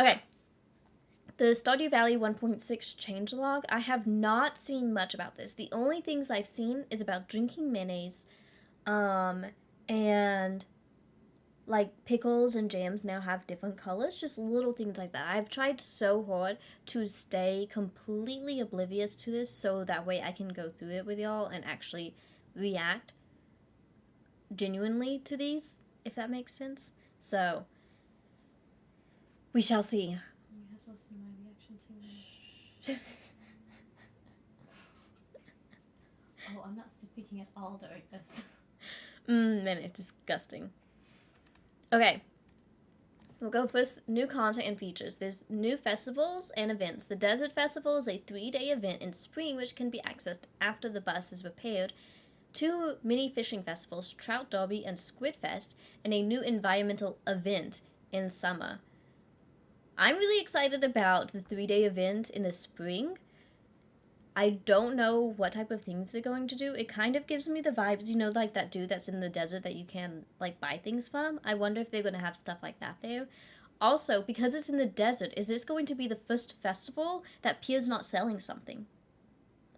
Okay. The Stardew Valley 1.6 changelog, I have not seen much about this. The only things I've seen is about drinking mayonnaise, and like pickles and jams now have different colors, just little things like that. I've tried so hard to stay completely oblivious to this so that way I can go through it with y'all and actually react genuinely to these, if that makes sense. So, we shall see. You have to listen to my reaction too. Oh, I'm not speaking at all during this. Man, it's disgusting. Okay. We'll go first, new content and features. There's new festivals and events. The Desert Festival is a 3-day event in spring which can be accessed after the bus is repaired. 2 mini fishing festivals, Trout Derby and Squid Fest, and a new environmental event in summer. I'm really excited about the 3-day event in the spring. I don't know what type of things they're going to do. It kind of gives me the vibes, you know, like that dude that's in the desert that you can, like, buy things from. I wonder if they're going to have stuff like that there. Also, because it's in the desert, is this going to be the first festival that Pierre's not selling something?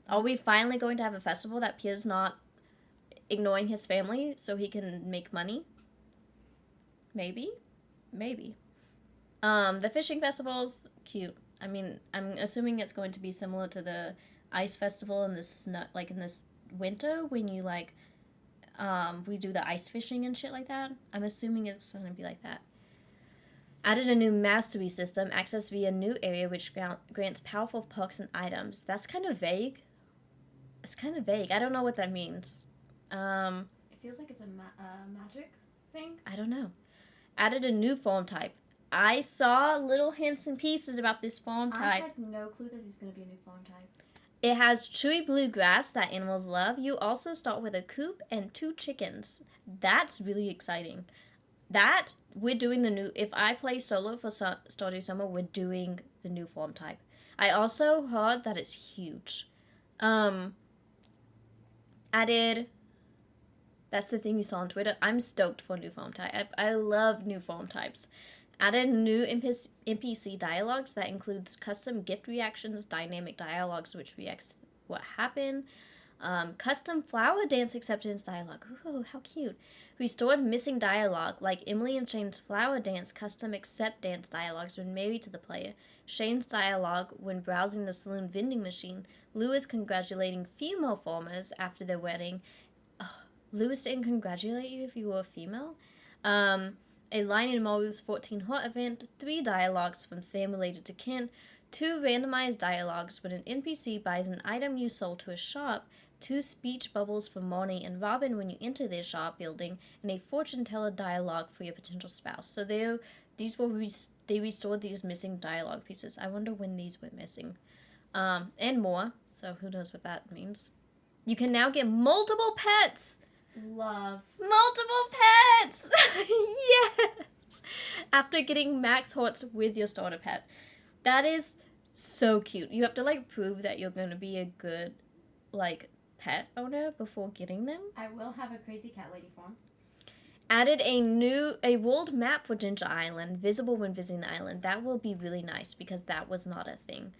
Are we finally going to have a festival that Pierre's not ignoring his family so he can make money? Maybe. The fishing festival's cute. I mean, I'm assuming it's going to be similar to the ice festival in this in this winter when you we do the ice fishing and shit like that. I'm assuming it's going to be like that. Added a new mastery system, access via new area which grants powerful perks and items. That's kind of vague. It's kind of vague. I don't know what that means. It feels like it's a magic thing. I don't know. Added a new farm type. I saw little hints and pieces about this farm type. I had no clue that he's going to be a new farm type. It has chewy blue grass that animals love. You also start with a coop and 2 chickens. That's really exciting. That, we're doing the new... If I play solo for Stardew Summer, we're doing the new farm type. I also heard that it's huge. Added... That's the thing you saw on Twitter. I'm stoked for new farm type. I love new farm types. Added new NPC dialogues that includes custom gift reactions, dynamic dialogues which reacts what happened, custom flower dance acceptance dialogue. Ooh, how cute. Restored missing dialogue like Emily and Shane's flower dance custom accept dance dialogues when married to the player, Shane's dialogue when browsing the saloon vending machine, Lewis congratulating female farmers after their wedding. Oh, Lewis didn't congratulate you if you were a female. A line in Maru's 14 Hot event, 3 dialogues from Sam related to Kent, 2 randomized dialogues when an NPC buys an item you sold to a shop, 2 speech bubbles from Marnie and Robin when you enter their shop building, and a fortune teller dialogue for your potential spouse. So they restored these missing dialogue pieces. I wonder when these went missing. And more, so who knows what that means. You can now get multiple pets! Love. Multiple pets! Yes! After getting max horts with your starter pet. That is so cute. You have to, prove that you're going to be a good, pet owner before getting them. I will have a crazy cat lady farm. Added a world map for Ginger Island, visible when visiting the island. That will be really nice because that was not a thing.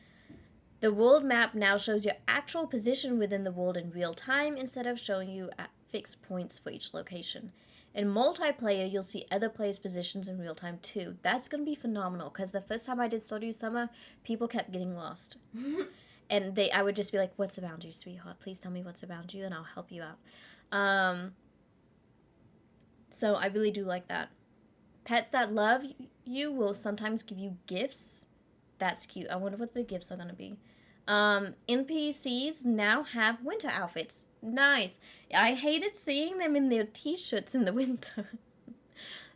The world map now shows your actual position within the world in real time instead of showing you at fixed points for each location. In multiplayer, you'll see other players' positions in real time too. That's going to be phenomenal because the first time I did Stardew Summer, people kept getting lost. And I would just be like, what's around you, sweetheart? Please tell me what's around you and I'll help you out. So I really do like that. Pets that love you will sometimes give you gifts. That's cute. I wonder what the gifts are going to be. NPCs now have winter outfits. Nice. I hated seeing them in their t-shirts in the winter.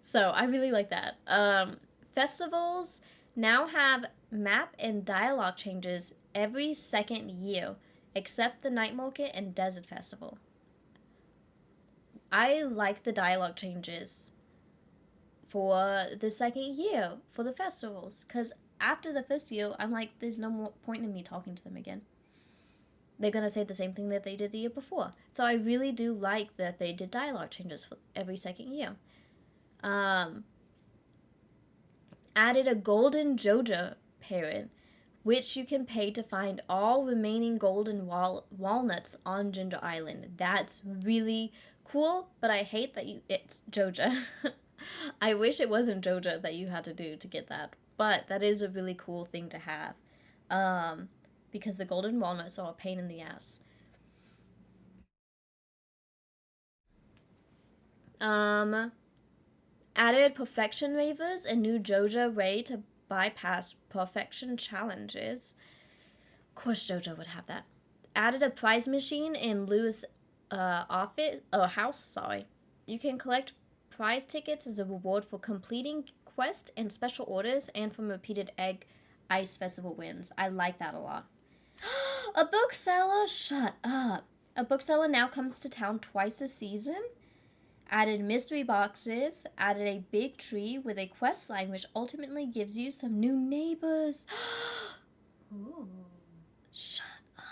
So I really like that. Festivals now have map and dialogue changes every second year, except the Night Market and Desert Festival. I like the dialogue changes for the second year for the festivals, because after the first year, I'm like, there's no more point in me talking to them again. They're going to say the same thing that they did the year before. So I really do like that they did dialogue changes for every second year. Added a golden Joja parrot, which you can pay to find all remaining golden walnuts on Ginger Island. That's really cool, but I hate that it's Joja. I wish it wasn't Joja that you had to do to get that, but that is a really cool thing to have, because the golden walnuts are a pain in the ass. Added perfection waivers, a new Joja way to bypass perfection challenges. Of course, Joja would have that. Added a prize machine in Lou's house. Sorry, you can collect prize tickets as a reward for completing quest and special orders, and from repeated egg ice festival wins. I like that a lot. A bookseller, shut up. A bookseller now comes to town twice a season. Added mystery boxes, added a big tree with a quest line which ultimately gives you some new neighbors. Ooh. Shut up.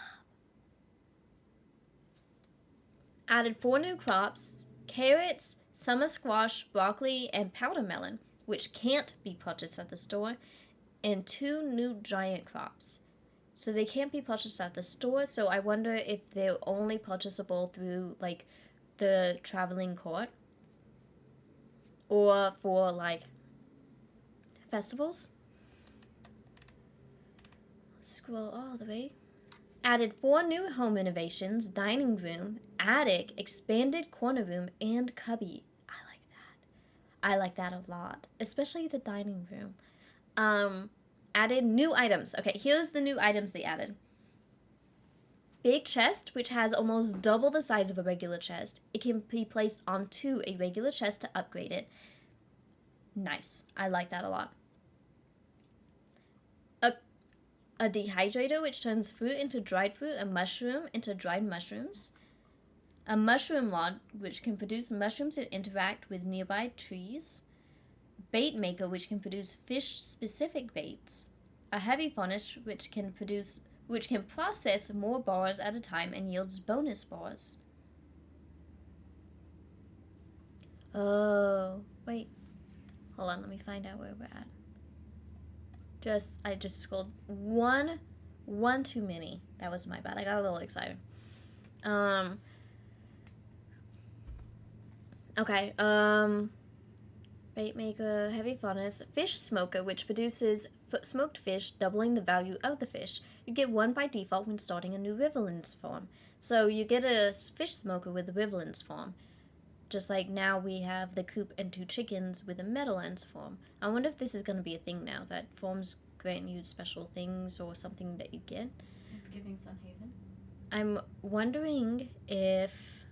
Added 4 new crops, carrots, summer squash, broccoli, and powder melon, which can't be purchased at the store, and 2 new giant crops. So they can't be purchased at the store, so I wonder if they're only purchasable through, like, the traveling court, or for like festivals. Scroll all the way. Added 4 new home innovations: dining room, attic, expanded corner room, and cubby. I like that a lot, especially the dining room. Added new items. Okay, here's the new items they added. Big chest, which has almost double the size of a regular chest. It can be placed onto a regular chest to upgrade it. Nice. I like that a lot. A dehydrator, which turns fruit into dried fruit and mushroom into dried mushrooms. A mushroom rod, which can produce mushrooms and interact with nearby trees. Bait maker, which can produce fish-specific baits. A heavy furnace, which can process more bars at a time and yields bonus bars. Oh, wait. Hold on, let me find out where we're at. I just scrolled one too many. That was my bad. I got a little excited. Okay. Bait maker, heavy furnace, fish smoker, which produces smoked fish, doubling the value of the fish. You get 1 by default when starting a new Riverlands farm. So you get a fish smoker with the Riverlands farm. Just like now we have the coop and 2 chickens with a Meadowlands farm. I wonder if this is going to be a thing now, that farms grant you special things or something that you get. Giving Sunhaven. I'm wondering if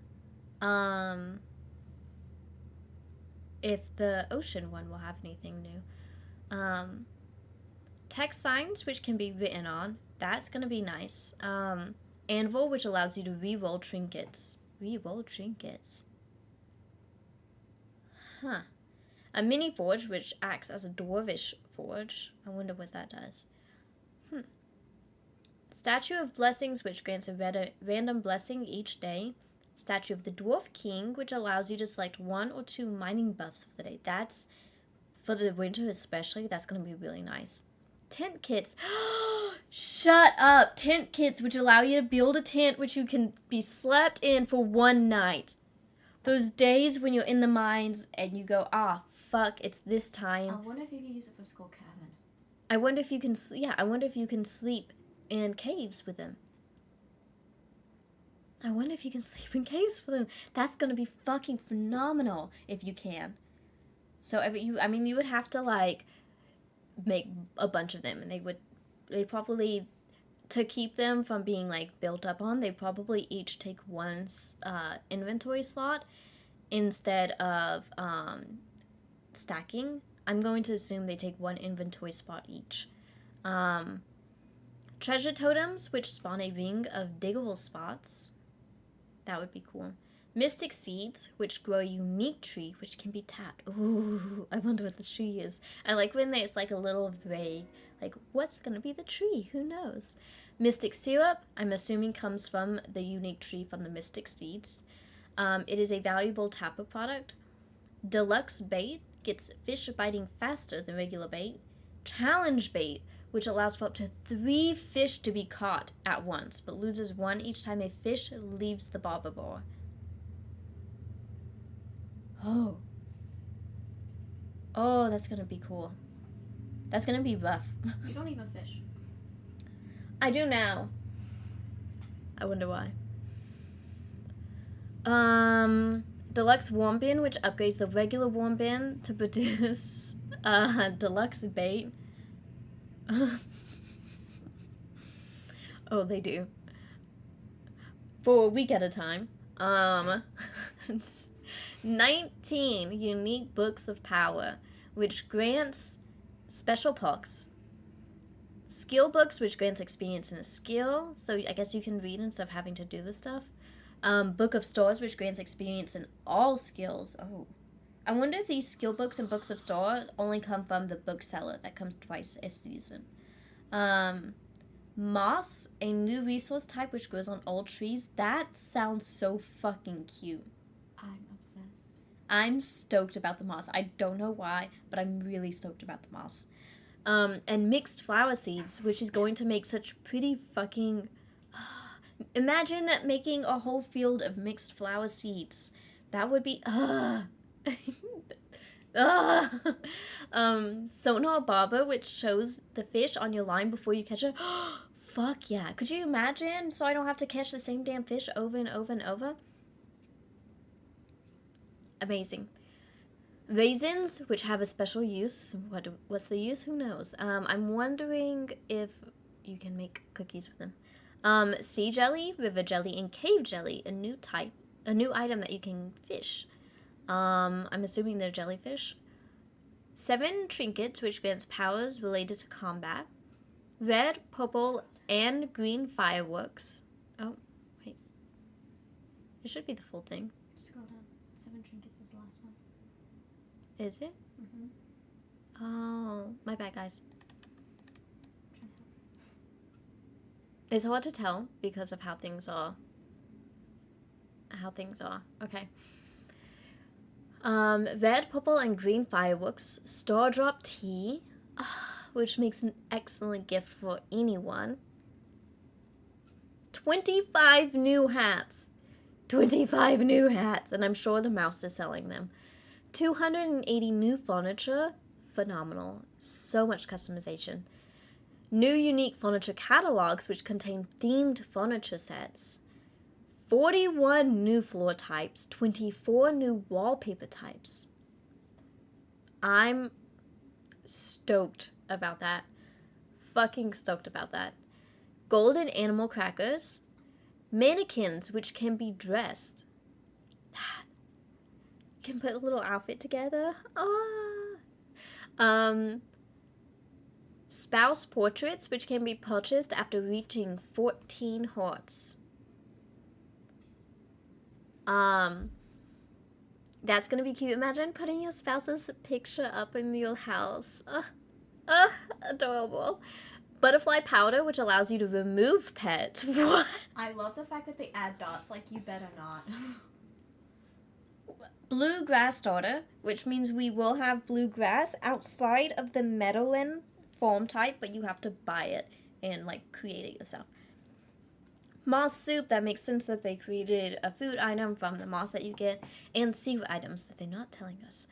the ocean one will have anything new. Text signs, which can be written on. That's going to be nice. Anvil, which allows you to re-roll trinkets. Re-roll trinkets. Huh. A mini forge, which acts as a dwarvish forge. I wonder what that does. Statue of Blessings, which grants a random blessing each day. Statue of the Dwarf King, which allows you to select 1 or 2 mining buffs for the day. That's, for the winter especially, that's going to be really nice. Tent kits. Shut up! Tent kits, which allow you to build a tent which you can be slept in for 1 night. Those days when you're in the mines and you go, fuck, it's this time. I wonder if you can use it for Skull Cabin. I wonder if you can sleep in caves with them. I wonder if you can sleep in caves with them. That's gonna be fucking phenomenal if you can. So you would have to like make a bunch of them, and they probably, to keep them from being like built up on, they probably each take 1 inventory slot instead of stacking. I'm going to assume they take 1 inventory spot each. Treasure totems, which spawn a ring of diggable spots. That would be cool. Mystic seeds, which grow a unique tree, which can be tapped. Ooh, I wonder what the tree is. I like when there's like a little vague, like what's gonna be the tree? Who knows? Mystic syrup, I'm assuming comes from the unique tree from the mystic seeds. It is a valuable tapper product. Deluxe bait, gets fish biting faster than regular bait. Challenge bait, which allows for up to 3 fish to be caught at once, but loses 1 each time a fish leaves the bobber bore. Oh. Oh, that's gonna be cool. That's gonna be rough. You don't even fish. I do now. I wonder why. Deluxe warm bin, which upgrades the regular warm bin to produce deluxe bait. Oh, they do. For a week at a time. 19 unique books of power, which grants special perks. Skill books, which grants experience in a skill, so I guess you can read instead of having to do this stuff. Book of Stores, which grants experience in all skills. Oh. I wonder if these skill books and books of store only come from the bookseller that comes twice a season. Moss, a new resource type which grows on old trees. That sounds so fucking cute. I'm obsessed. I'm stoked about the moss. I don't know why, but I'm really stoked about the moss. And mixed flower seeds, which is going to make such pretty fucking... Imagine making a whole field of mixed flower seeds. That would be... Sonar Barber, which shows the fish on your line before you catch it. Fuck yeah. Could you imagine? So I don't have to catch the same damn fish over and over and over. Amazing. Raisins, which have a special use. What's the use? Who knows? I'm wondering if you can make cookies with them. Sea jelly, river jelly, and cave jelly, a new item that you can fish. I'm assuming they're jellyfish. 7 trinkets, which grants powers related to combat. Red, purple, and green fireworks. Oh, wait. It should be the full thing. Scroll down. 7 trinkets is the last one. Is it? Mm-hmm. Oh, my bad, guys. It's hard to tell because of how things are. Okay. Red, purple, and green fireworks. Star drop tea, which makes an excellent gift for anyone. 25 new hats. 25 new hats, and I'm sure the mouse is selling them. 280 new furniture. Phenomenal. So much customization. New unique furniture catalogs, which contain themed furniture sets. 41 new floor types. 24 new wallpaper types. I'm stoked about that. Fucking stoked about that. Golden animal crackers. Mannequins, which can be dressed. That. You can put a little outfit together. Spouse portraits, which can be purchased after reaching 14 hearts. That's gonna be cute. Imagine putting your spouse's picture up in your house. Adorable. Butterfly powder, which allows you to remove pets. What? I love the fact that they add dots, like you better not. Bluegrass starter, which means we will have bluegrass outside of the Meadowland form type, but you have to buy it and create it yourself. Moss soup, that makes sense that they created a food item from the moss that you get, and secret items that they're not telling us.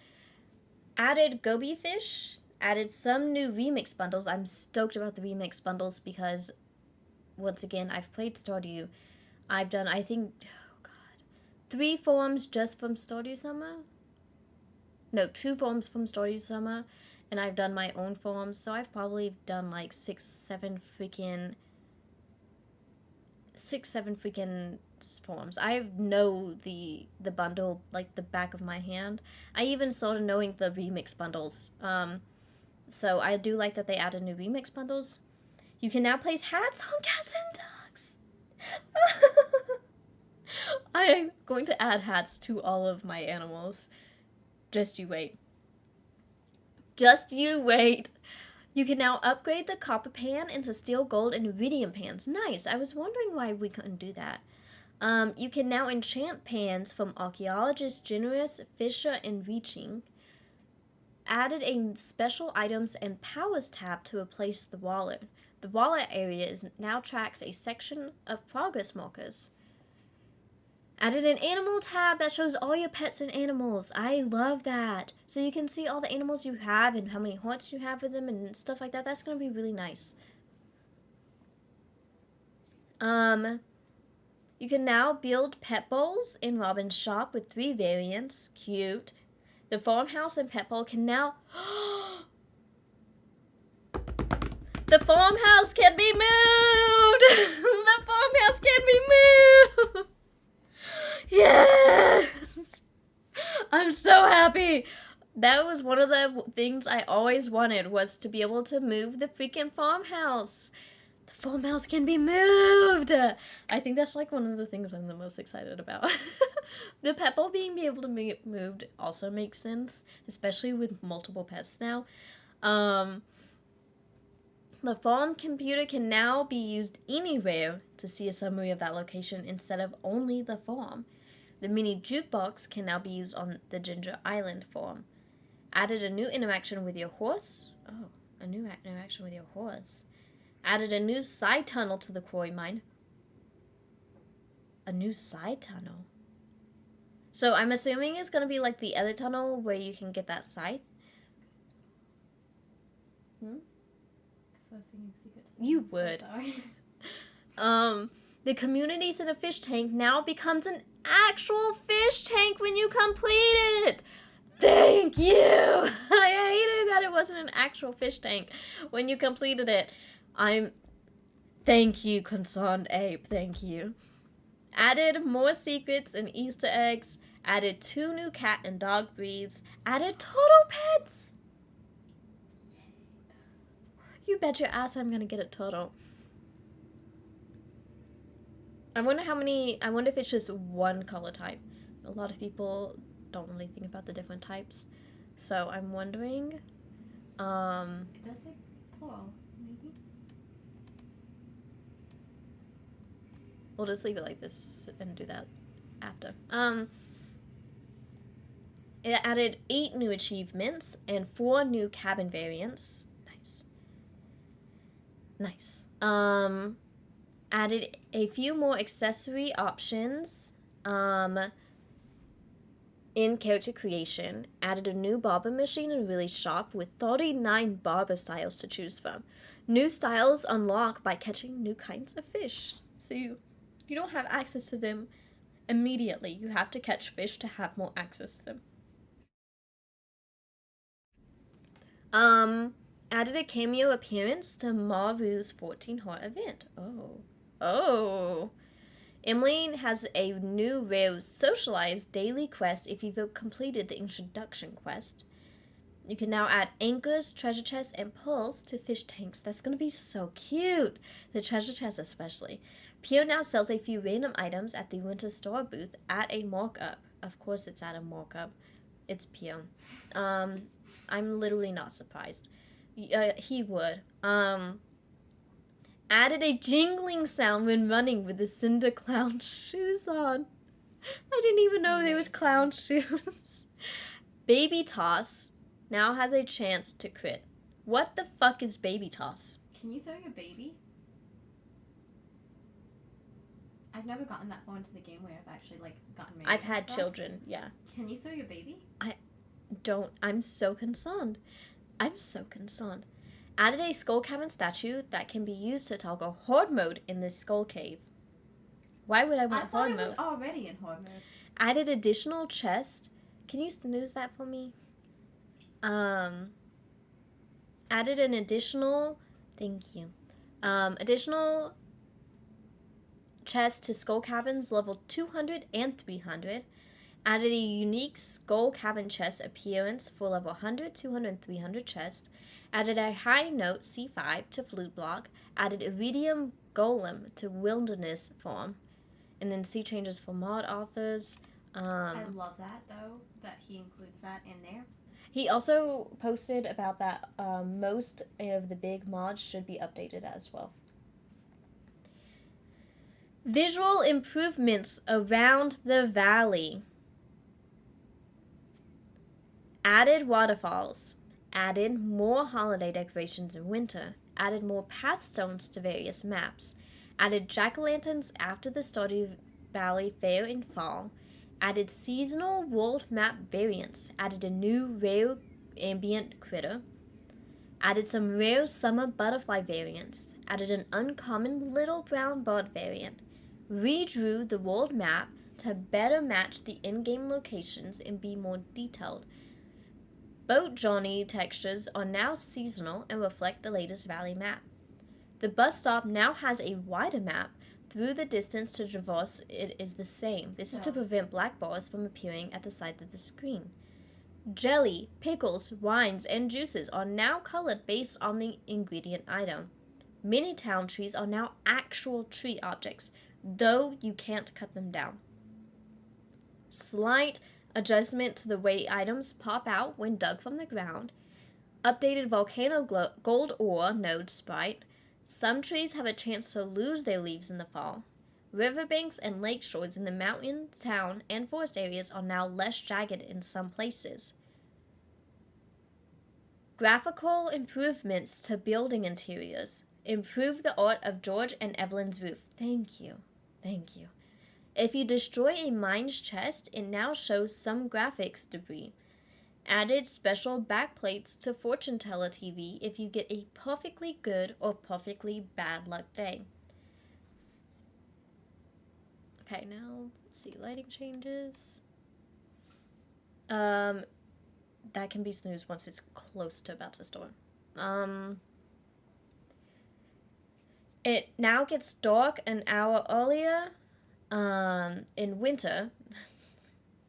Added goby fish, added some new remix bundles. I'm stoked about the remix bundles because, once again, I've played Stardew. I've done, I think, 3 forums just from Stardew Summer. No, 2 forums from Stardew Summer, and I've done my own forums, so I've probably done 6, 7 freaking forums. I know the bundle like the back of my hand. I even started knowing the remix bundles. So I do like that they added new remix bundles. You can now place hats on cats and dogs. I am going to add hats to all of my animals. Just you wait. Just you wait. You can now upgrade the copper pan into steel, gold, and iridium pans. Nice. I was wondering why we couldn't do that. You can now enchant pans from Archaeologist, Generous, Fisher, and Reaching. added a special items and powers tab to replace the wallet. The wallet area now tracks a section of progress markers. Added an animal tab that shows all your pets and animals. I love that. So you can see all the animals you have and how many hearts you have with them and stuff like that. That's going to be really nice. You can now build pet bowls in Robin's shop with 3 variants. Cute. The farmhouse and pet bowl can now... The farmhouse can be moved! The farmhouse can be moved! Yes! I'm so happy! That was one of the things I always wanted, was to be able to move the freaking farmhouse. The farmhouse can be moved! I think that's like one of the things I'm the most excited about. The pet bowl being able to be moved also makes sense, especially with multiple pets now. The farm computer can now be used anywhere to see a summary of that location instead of only the farm. The mini jukebox can now be used on the Ginger Island farm. Added a new interaction with your horse. Oh, a new interaction with your horse. Added a new side tunnel to the quarry mine. A new side tunnel? So I'm assuming it's going to be like the other tunnel where you can get that scythe. So I was thinking secret. You would. So sorry. The community center fish tank now becomes an actual fish tank when you complete it. Thank you. I hated that it wasn't an actual fish tank when you completed it. Thank you, Concerned Ape. Thank you. Added more secrets and Easter eggs. Added 2 new cat and dog breeds. Added turtle pets. You bet your ass I'm gonna get a turtle. I wonder if it's just one color type. A lot of people don't really think about the different types. So I'm wondering, It does say plural, maybe? we'll just leave it like this and do that after. It added 8 new achievements and 4 new cabin variants. Nice. Added a few more accessory options in character creation. Added a new barber machine in Willie's shop with 39 barber styles to choose from. New styles unlock by catching new kinds of fish. So you don't have access to them immediately. You have to catch fish to have more access to them. Added a cameo appearance to Maru's 14 Heart event. Oh. Emily has a new rare socialized daily quest if you've completed the introduction quest. You can now add anchors, treasure chests, and pearls to fish tanks. That's going to be so cute. The treasure chest especially. Pio now sells a few random items at the Winter Store booth at a markup. Of course it's at a markup. It's Pio. I'm literally not surprised. He would. Added a jingling sound when running with the Cinder Clown shoes on. I didn't even know there was clown shoes. Baby Toss now has a chance to crit. What the fuck is Baby Toss? Can you throw your baby? I've never gotten that far into the game where I've actually gotten married. I've had children, yeah. Can you throw your baby? I'm so concerned. Added a skull cabin statue that can be used to toggle horde mode in the skull cave. Why would I want horde mode? I thought it was already in horde mode. Added additional chest. Can you snooze that for me? Added an additional... Thank you. Additional chest to skull cabins level 200 and 300. Added a unique skull cabin chest appearance for level 100, 200, and 300 chests. Added a high note C5 to flute block. Added iridium golem to wilderness farm. And then sea changes for mod authors. I love that, though, that he includes that in there. He also posted about that most of the big mods should be updated as well. Visual improvements around the valley. Added waterfalls. added more holiday decorations in winter, added more pathstones to various maps, added jack-o'-lanterns after the Stardew Valley Fair in fall, added seasonal world map variants, added a new rare ambient critter, added some rare summer butterfly variants, added an uncommon little brown bird variant, redrew the world map to better match the in-game locations and be more detailed. Boat journey textures are now seasonal and reflect the latest valley map. The bus stop now has a wider map. Through the distance to traverse, it is the same. This is to prevent black bars from appearing at the sides of the screen. Jelly, pickles, wines, and juices are now colored based on the ingredient item. Many town trees are now actual tree objects, though you can't cut them down. Slight adjustment to the way items pop out when dug from the ground. Updated volcano gold ore node sprite. Some trees have a chance to lose their leaves in the fall. Riverbanks and lake shores in the mountain, town, and forest areas are now less jagged in some places. Graphical improvements to building interiors. Improve the art of George and Evelyn's roof. Thank you. Thank you. If you destroy a mine's chest, it now shows some graphics debris. Added special backplates to Fortune Teller TV if you get a perfectly good or perfectly bad luck day. Okay, now let's see, lighting changes. That can be snoozed once it's close to about to start. It now gets dark an hour earlier in winter.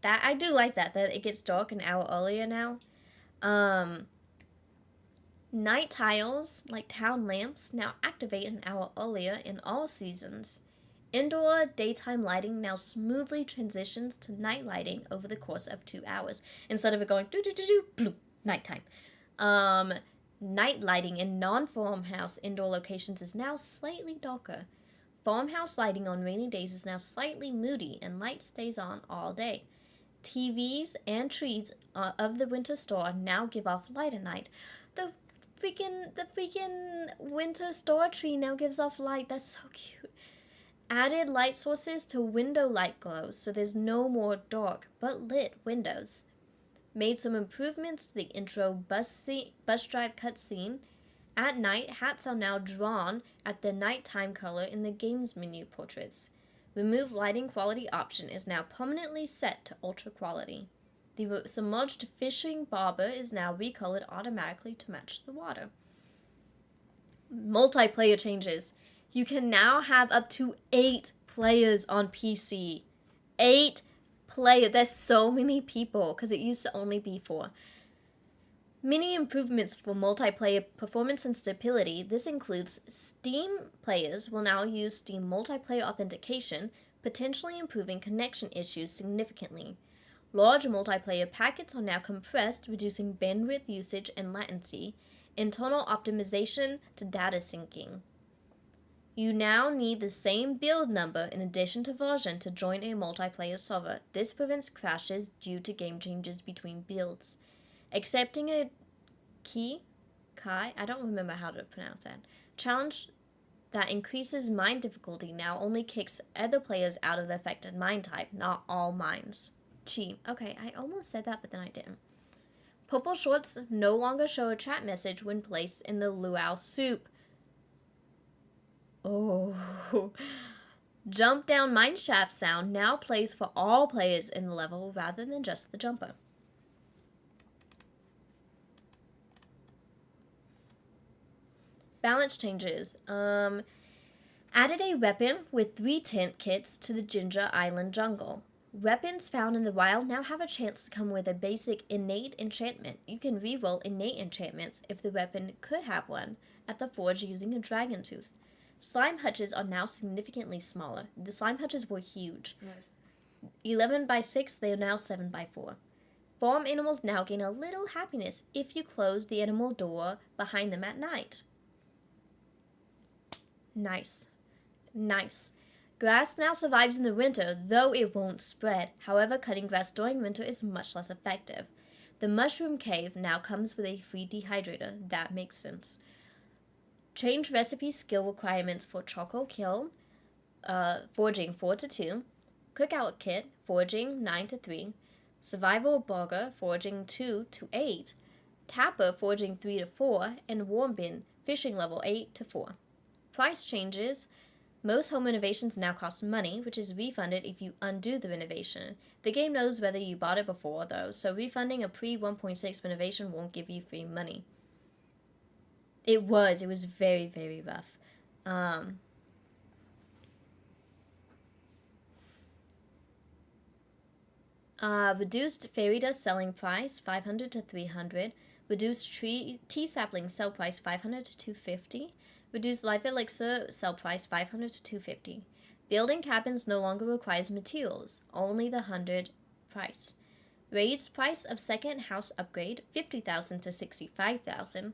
That I do like that it gets dark an hour earlier now. Night tiles, like town lamps, now activate an hour earlier in all seasons. Indoor daytime lighting now smoothly transitions to night lighting over the course of 2 hours, instead of it going do bloop, nighttime. Night lighting in non-farmhouse indoor locations is now slightly darker. Farmhouse lighting on rainy days is now slightly moody, and light stays on all day. TVs and trees of the winter star now give off light at night. The freaking winter star tree now gives off light. That's so cute. Added light sources to window light glows, so there's no more dark but lit windows. Made some improvements to the intro bus drive cutscene. At night, hats are now drawn at the nighttime color in the game's menu portraits. Remove lighting quality option is now permanently set to ultra quality. The submerged fishing bobber is now recolored automatically to match the water. Multiplayer changes. You can now have up to 8 players on PC. 8 players. There's so many people because it used to only be 4. Many improvements for multiplayer performance and stability. This includes Steam players will now use Steam multiplayer authentication, potentially improving connection issues significantly. Large multiplayer packets are now compressed, reducing bandwidth usage and latency. Internal optimization to data syncing. You now need the same build number in addition to version to join a multiplayer server. This prevents crashes due to game changes between builds. Accepting a I don't remember how to pronounce that, challenge that increases mine difficulty now only kicks other players out of the affected mine type, not all mines. Okay, I almost said that, but then I didn't. Purple shorts no longer show a chat message when placed in the luau soup. Oh. Jump down mineshaft sound now plays for all players in the level rather than just the jumper. Balance changes. Added a weapon with 3 tent kits to the Ginger Island jungle. Weapons found in the wild now have a chance to come with a basic innate enchantment. You can reroll innate enchantments if the weapon could have one at the forge using a dragon tooth. Slime hutches are now significantly smaller. The slime hutches were huge. Right. 11 by 6, they are now 7 by 4. Farm animals now gain a little happiness if you close the animal door behind them at night. Nice. Grass now survives in the winter, though it won't spread. However, cutting grass during winter is much less effective. The mushroom cave now comes with a free dehydrator. That makes sense. Change recipe skill requirements for charcoal kiln, foraging 4 to 2, cookout kit, foraging 9 to 3, survival burger, foraging 2 to 8, tapper, foraging 3 to 4, and warm bin, fishing level 8 to 4. Price changes. Most home renovations now cost money, which is refunded if you undo the renovation. The game knows whether you bought it before, though, so refunding a pre-1.6 renovation won't give you free money. It was very, very rough. Reduced fairy dust selling price 500 to 300. Reduced tea sapling sell price 500 to 250. Reduced life elixir sell price 500 to 250. Building cabins no longer requires materials, only the 100 price. Raised price of second house upgrade 50,000 to 65,000.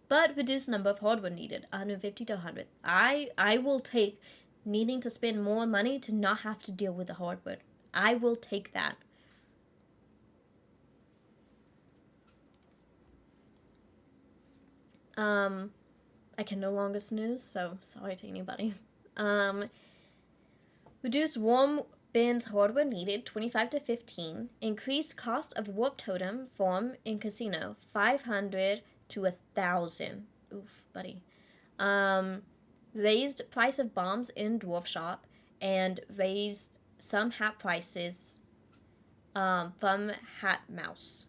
But reduced number of hardware needed 150 to 100. I will take needing to spend more money to not have to deal with the hardware. I will take that. I can no longer snooze, so sorry to anybody. Reduce warm bins hardware needed 25 to 15. Increased cost of warp totem farm in casino 500 to 1,000. Oof, buddy. Raised price of bombs in dwarf shop and raised some hat prices from Hat Mouse.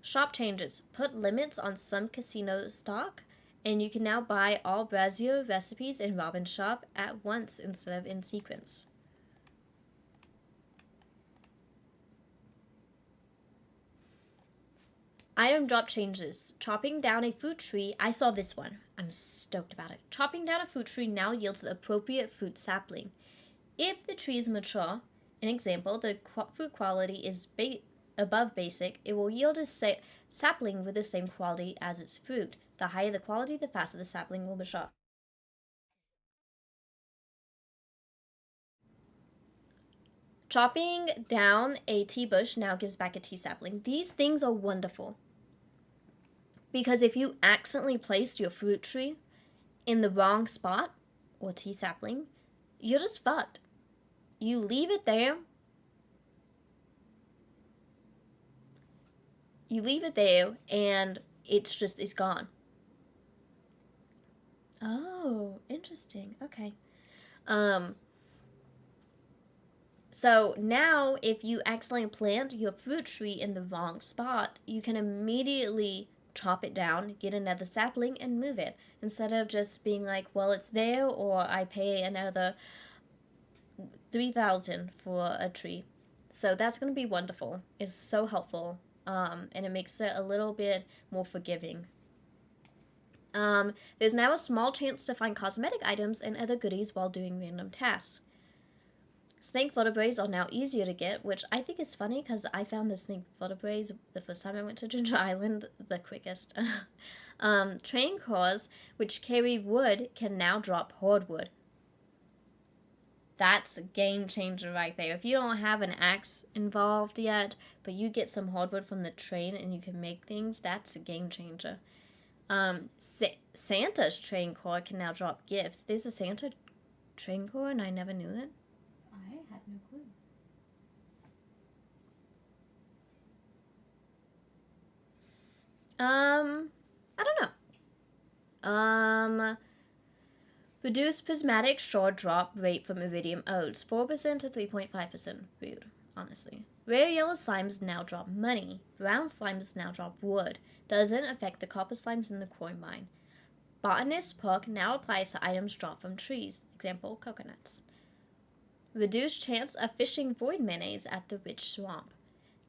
Shop changes. Put limits on some casino stock, and you can now buy all brazier recipes in Robin's shop at once instead of in sequence. Item drop changes. Chopping down a fruit tree. I saw this one. I'm stoked about it. Chopping down a fruit tree now yields the appropriate fruit sapling. If the tree is mature, an example, the fruit quality is above basic, it will yield a sapling with the same quality as its fruit. The higher the quality, the faster the sapling will mature. Chopping down a tea bush now gives back a tea sapling. These things are wonderful. Because if you accidentally placed your fruit tree in the wrong spot, or tea sapling, you're just fucked. You leave it there. And it's gone. Oh, interesting. Okay. So now if you accidentally plant your fruit tree in the wrong spot, you can immediately chop it down, get another sapling, and move it. Instead of just being like, well, it's there, or I pay another 3,000 for a tree. So that's going to be wonderful. It's so helpful. And it makes it a little bit more forgiving. There's now a small chance to find cosmetic items and other goodies while doing random tasks. Snake vertebrae are now easier to get, which I think is funny because I found the snake vertebrae the first time I went to Ginger Island the quickest. Train cars, which carry wood, can now drop hardwood. That's a game changer right there. If you don't have an axe involved yet, but you get some hardwood from the train and you can make things, that's a game changer. Santa's train car can now drop gifts. There's a Santa train car and I never knew it. I had no clue. I don't know. Reduce prismatic shard drop rate from iridium odes, 4% to 3.5%. Rude, honestly. Rare yellow slimes now drop money. Brown slimes now drop wood. Doesn't affect the copper slimes in the core mine. Botanist perk now applies to items dropped from trees. Example, coconuts. Reduced chance of fishing void mayonnaise at the rich swamp.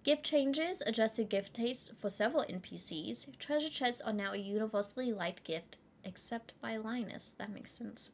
Gift changes, adjusted gift taste for several NPCs. Treasure chests are now a universally liked gift, except by Linus. That makes sense.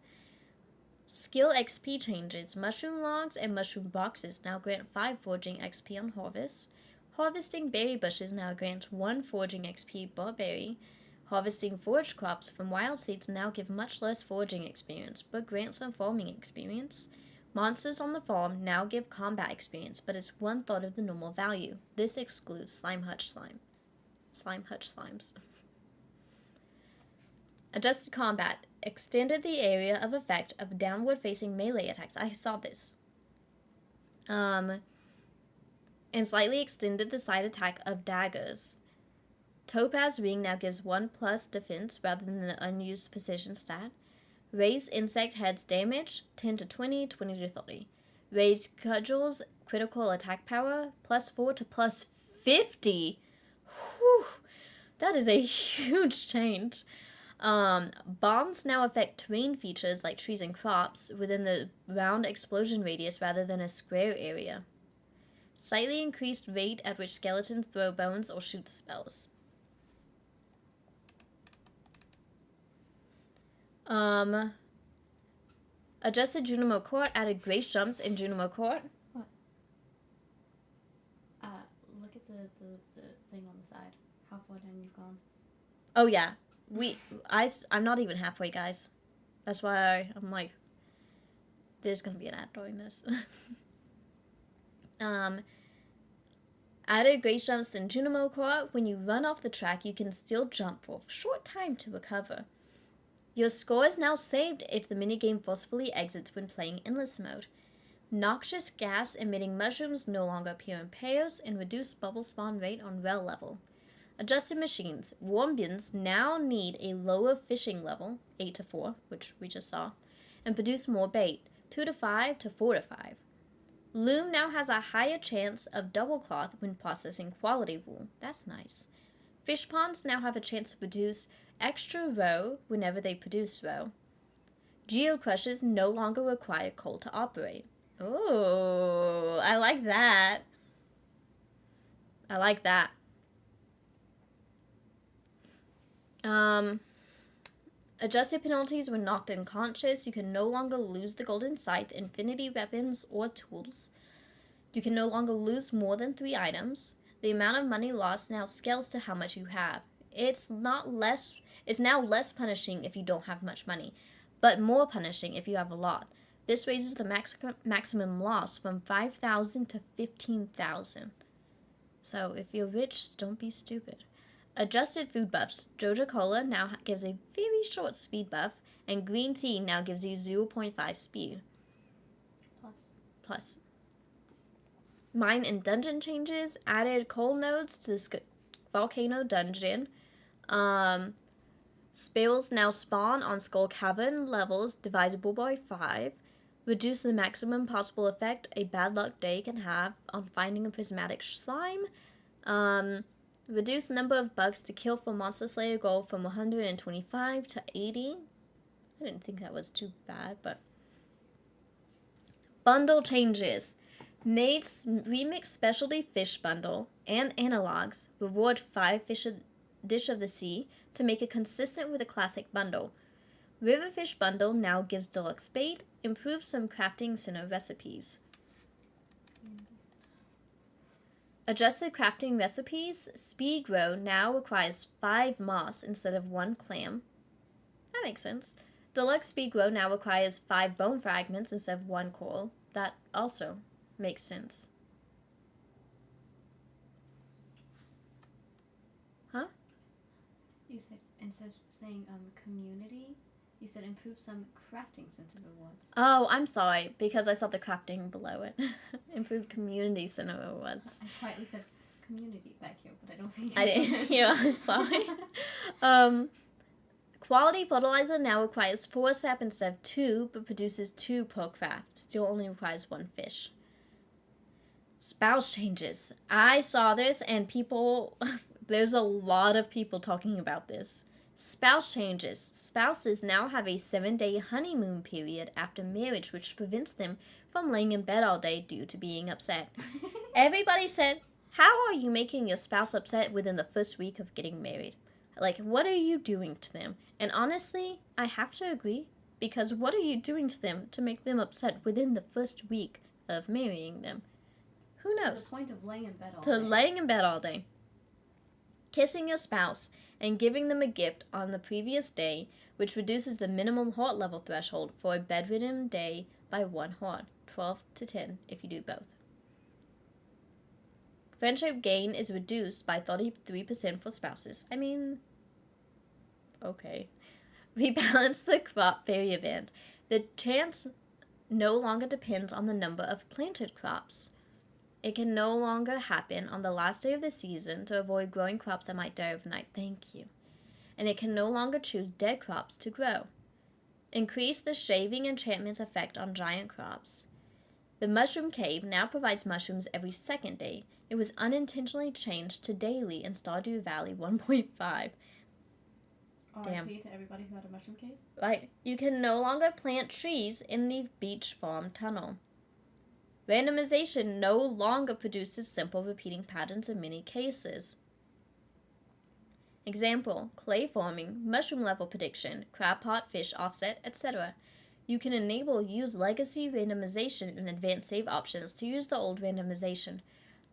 Skill XP changes. Mushroom logs and mushroom boxes now grant 5 foraging XP on harvest. Harvesting berry bushes now grants 1 foraging XP per berry. Harvesting forage crops from wild seeds now give much less foraging experience, but grant some farming experience. Monsters on the farm now give combat experience, but it's 1/3 of the normal value. This excludes Slime Hutch slimes. Adjusted combat. Extended the area of effect of downward-facing melee attacks. I saw this. And slightly extended the side attack of daggers. Topaz Ring now gives 1+ defense rather than the unused precision stat. Raised insect heads damage 10 to 20, 20 to 30. Raised cudgels critical attack power +4 to +50. Whew, that is a huge change. Bombs now affect terrain features like trees and crops within the round explosion radius rather than a square area. Slightly increased rate at which skeletons throw bones or shoot spells. Adjusted Junimo Court, added grace jumps in Junimo Court. What? Look at the thing on the side. How far down you've gone. Oh yeah, I'm not even halfway, guys. That's why I'm like, there's gonna be an ad during this. Added grace jumps in Junimo Court. When you run off the track, you can still jump for a short time to recover. Your score is now saved if the minigame forcefully exits when playing endless mode. Noxious gas emitting mushrooms no longer appear in pairs and reduced bubble spawn rate on well level. Adjusted machines. Warm bins now need a lower fishing level, 8 to 4, which we just saw, and produce more bait, 2 to 5 to 4 to 5. Loom now has a higher chance of double cloth when processing quality wool. That's nice. Fish ponds now have a chance to produce extra roe whenever they produce roe. Geocrushes no longer require coal to operate. Oh, I like that. Adjusted penalties when knocked unconscious. You can no longer lose the golden scythe, infinity weapons, or tools. You can no longer lose more than 3 items. The amount of money lost now scales to how much you have. It's now less punishing if you don't have much money, but more punishing if you have a lot. This raises the maximum loss from 5,000 to 15,000. So if you're rich, don't be stupid. Adjusted food buffs. Joja Cola now gives a very short speed buff, and green tea now gives you 0.5 speed. Plus. Mine and dungeon changes. Added coal nodes to the volcano dungeon. Spells now spawn on Skull Cavern levels divisible by 5. Reduce the maximum possible effect a bad luck day can have on finding a prismatic slime. Reduce number of bugs to kill for Monster Slayer goal from 125 to 80. I didn't think that was too bad, but... Bundle changes. Maid's Remix Specialty Fish Bundle and Analogs reward 5 Dish of the Sea to make it consistent with a classic bundle. Riverfish Bundle now gives deluxe bait, improves some crafting center recipes. Adjusted crafting recipes. Speed Grow now requires 5 moss instead of 1 clam. That makes sense. Deluxe Speed Grow now requires 5 bone fragments instead of 1 coral. That also makes sense. Huh? You said, instead of saying community, you said improve some crafting center rewards. Oh, I'm sorry, because I saw the crafting below it. Improved community center rewards. I quietly said community back here, but I don't think I didn't. Yeah, I'm sorry. Quality fertilizer now requires 4 sap instead of 2, but produces 2 per craft. Still only requires 1 fish. Spouse changes. I saw this, and people... There's a lot of people talking about this. Spouse changes. Spouses now have a 7-day honeymoon period after marriage, which prevents them from laying in bed all day due to being upset. Everybody said, how are you making your spouse upset within the first week of getting married? Like, what are you doing to them? And honestly, I have to agree, because what are you doing to them to make them upset within the first week of marrying them? Who knows? To the point of laying in bed all To day. laying in bed all day. Kissing your spouse and giving them a gift on the previous day, which reduces the minimum heart level threshold for a bedridden day by 1 horde, 12 to 10 if you do both. Friendship gain is reduced by 33% for spouses. I mean, okay. Rebalance the crop fairy event. The chance no longer depends on the number of planted crops. It can no longer happen on the last day of the season to avoid growing crops that might die overnight. Thank you. And it can no longer choose dead crops to grow. Increase the shaving enchantment's effect on giant crops. The mushroom cave now provides mushrooms every second day. It was unintentionally changed to daily in Stardew Valley 1.5. Damn. RIP to everybody who had a mushroom cave. Right. You can no longer plant trees in the beach farm tunnel. Randomization no longer produces simple repeating patterns in many cases. Example, clay forming, mushroom level prediction, crab pot, fish offset, etc. You can enable use legacy randomization in advanced save options to use the old randomization,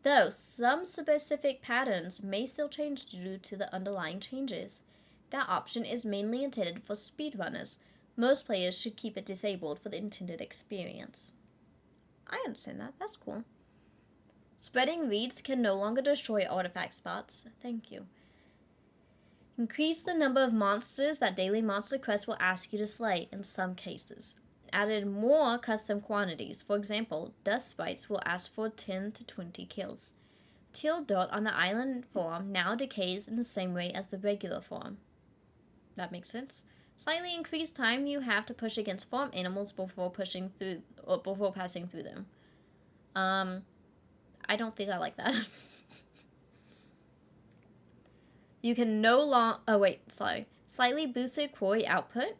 though some specific patterns may still change due to the underlying changes. That option is mainly intended for speedrunners. Most players should keep it disabled for the intended experience. I understand that. That's cool. Spreading reeds can no longer destroy artifact spots. Thank you. Increase the number of monsters that daily monster quests will ask you to slay in some cases. Added more custom quantities. For example, dust sprites will ask for 10 to 20 kills. Teal dot on the island form now decays in the same way as the regular form. That makes sense. Slightly increased time you have to push against farm animals before passing through them. I don't think I like that. You can slightly boosted quarry output.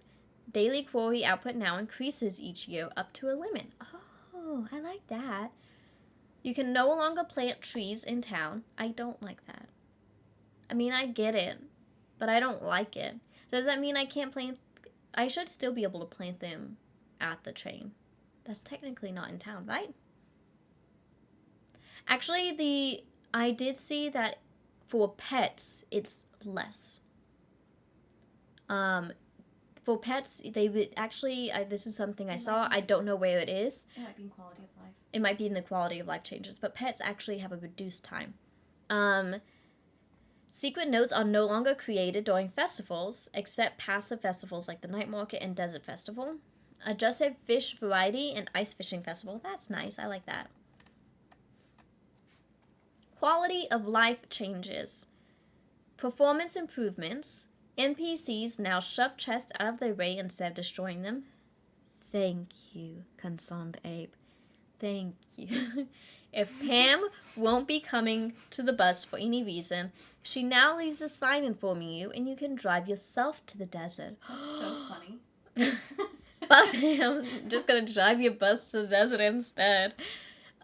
Daily quarry output now increases each year up to a limit. Oh, I like that. You can no longer plant trees in town. I don't like that. I mean, I get it, but I don't like it. Does that mean I can't plant? I should still be able to plant them at the train. That's technically not in town, right? Actually, I did see that for pets, it's less. For pets, they would actually, this is something I saw. I don't know where it is. It might be in quality of life. It might be in the quality of life changes, but pets actually have a reduced time. Secret notes are no longer created during festivals, except passive festivals like the Night Market and Desert Festival. Adjusted fish variety and ice fishing festival. That's nice. I like that. Quality of life changes. Performance improvements. NPCs now shove chests out of their way instead of destroying them. Thank you, concerned ape. Thank you. If Pam won't be coming to the bus for any reason, she now leaves a sign informing you, and you can drive yourself to the desert. So funny. But Pam, I'm just gonna drive your bus to the desert instead.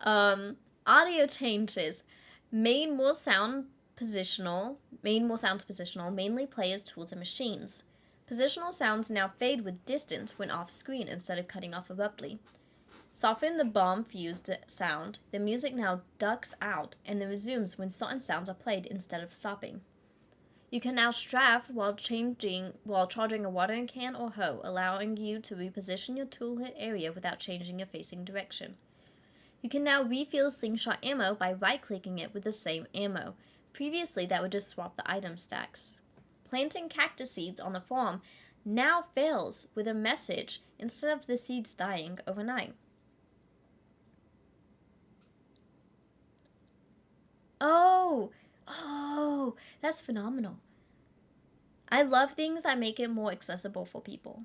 Audio changes. Made more sounds positional, mainly players, tools, and machines. Positional sounds now fade with distance when off screen instead of cutting off abruptly. Soften the bomb fused sound. The music now ducks out and then resumes when certain sounds are played instead of stopping. You can now strafe while charging a watering can or hoe, allowing you to reposition your tool hit area without changing your facing direction. You can now refill slingshot ammo by right-clicking it with the same ammo. Previously, that would just swap the item stacks. Planting cactus seeds on the farm now fails with a message instead of the seeds dying overnight. Oh, that's phenomenal. I love things that make it more accessible for people.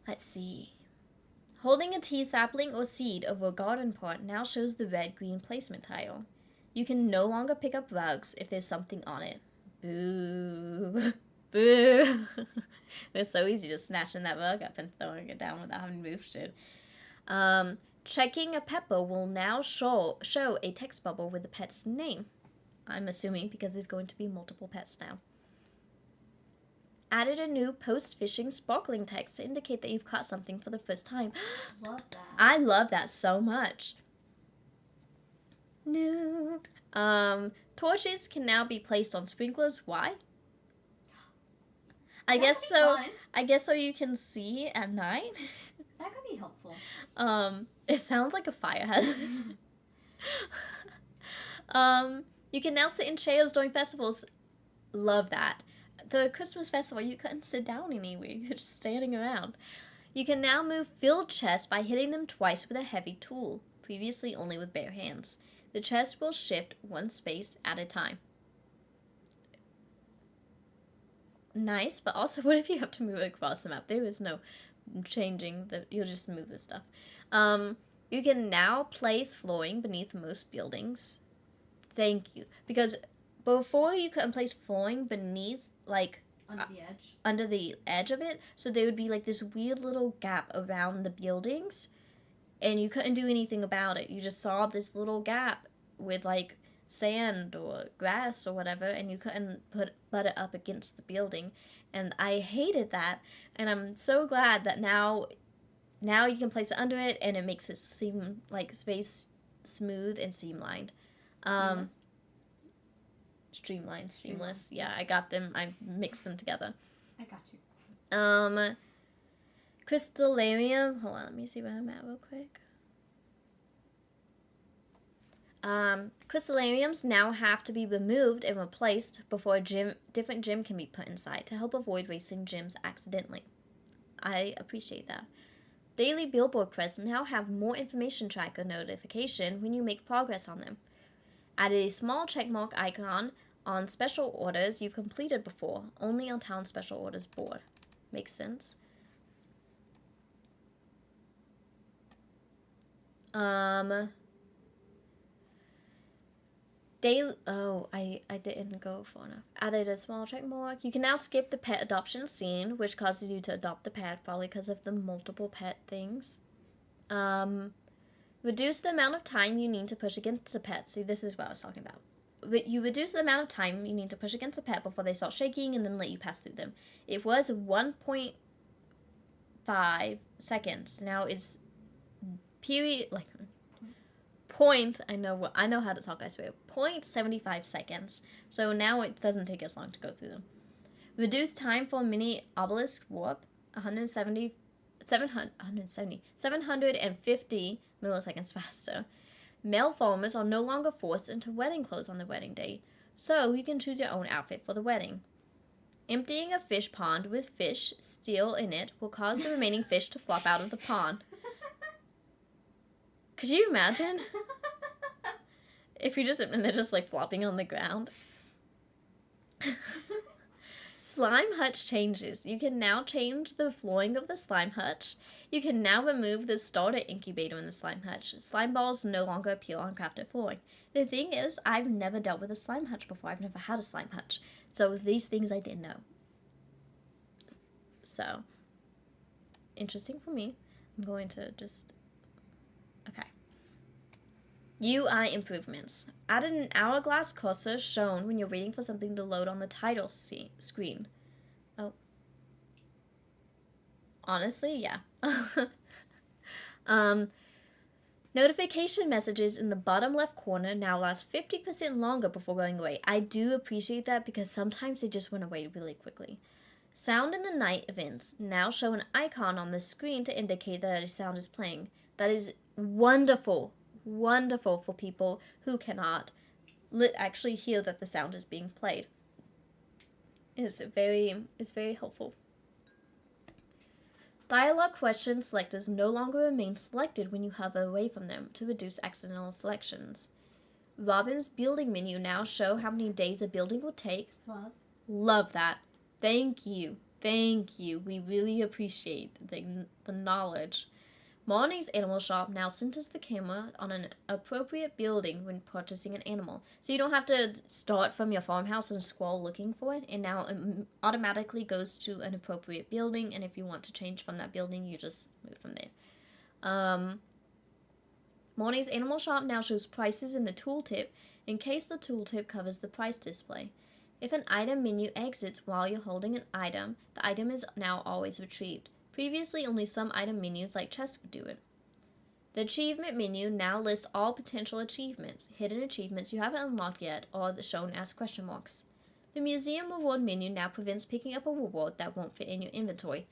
Let's see. Holding a tea sapling or seed over a garden pot now shows the red-green placement tile. You can no longer pick up rugs if there's something on it. Boo. Boo. It's so easy just snatching that rug up and throwing it down without having moved it. Checking a pepper will now show a text bubble with the pet's name. I'm assuming because there's going to be multiple pets now. Added a new post-fishing sparkling text to indicate that you've caught something for the first time. Love that. I love that so much. No. Torches can now be placed on sprinklers. Why? I That guess could be so. fun. I guess so you can see at night. That could be helpful. It sounds like a fire hazard. You can now sit in chairs during festivals. Love that. The Christmas festival, you couldn't sit down anywhere. You're just standing around. You can now move filled chests by hitting them twice with a heavy tool, previously only with bare hands. The chest will shift one space at a time. Nice, but also what if you have to move it across the map? There is no changing you'll just move this stuff. You can now place flooring beneath most buildings. Thank you. Because before you couldn't place flooring beneath, like, Under the edge of it, so there would be like this weird little gap around the buildings, and you couldn't do anything about it. You just saw this little gap with like sand or grass or whatever, and you couldn't butt it up against the building, and I hated that. And I'm so glad that now you can place it under it, and it makes it seem like space smooth and streamlined. Streamlined, seamless. Yeah, I got them. I mixed them together. I got you. Crystallarium. Hold on, let me see where I'm at real quick. Crystallariums now have to be removed and replaced before a different gem can be put inside to help avoid wasting gems accidentally. I appreciate that. Daily billboard quests now have more information tracker notification when you make progress on them. Added a small checkmark icon on special orders you've completed before, only on town special orders board. Makes sense. I didn't go far enough. Added a small check mark. You can now skip the pet adoption scene, which causes you to adopt the pet, probably because of the multiple pet things. Reduce the amount of time you need to push against a pet. See, this is what I was talking about. You reduce the amount of time you need to push against a pet before they start shaking and then let you pass through them. It was 1.5 seconds. Now it's I know how to talk, I swear. 0.75 seconds. So now it doesn't take as long to go through them. Reduce time for mini obelisk warp 750 milliseconds faster. Male farmers are no longer forced into wedding clothes on the wedding day, so you can choose your own outfit for the wedding. Emptying a fish pond with fish still in it will cause the remaining fish to flop out of the pond. Could you imagine? If you just, and they're just like flopping on the ground. Slime hutch changes. You can now change the flooring of the slime hutch. You can now remove the starter incubator in the slime hutch. Slime balls no longer appear on crafted flooring. The thing is, I've never dealt with a slime hutch before. I've never had a slime hutch. So these things I didn't know. So, interesting for me. I'm going to just... Okay. UI improvements. Added an hourglass cursor shown when you're waiting for something to load on the title screen. Oh. Honestly, yeah. Notification messages in the bottom left corner now last 50% longer before going away. I do appreciate that because sometimes they just went away really quickly. Sound in the night events now show an icon on the screen to indicate that a sound is playing. That is wonderful. Wonderful for people who cannot actually hear that the sound is being played. It's very helpful. Dialogue question selectors no longer remain selected when you hover away from them to reduce accidental selections. Robin's building menu now show how many days a building will take. Love that. Thank you. We really appreciate the knowledge. Morning's Animal Shop now centers the camera on an appropriate building when purchasing an animal. So you don't have to start from your farmhouse and scroll looking for it. And now it automatically goes to an appropriate building. And if you want to change from that building, you just move from there. Morning's Animal Shop now shows prices in the tooltip in case the tooltip covers the price display. If an item menu exits while you're holding an item, the item is now always retrieved. Previously, only some item menus like chests would do it. The achievement menu now lists all potential achievements. Hidden achievements you haven't unlocked yet are shown as question marks. The museum reward menu now prevents picking up a reward that won't fit in your inventory.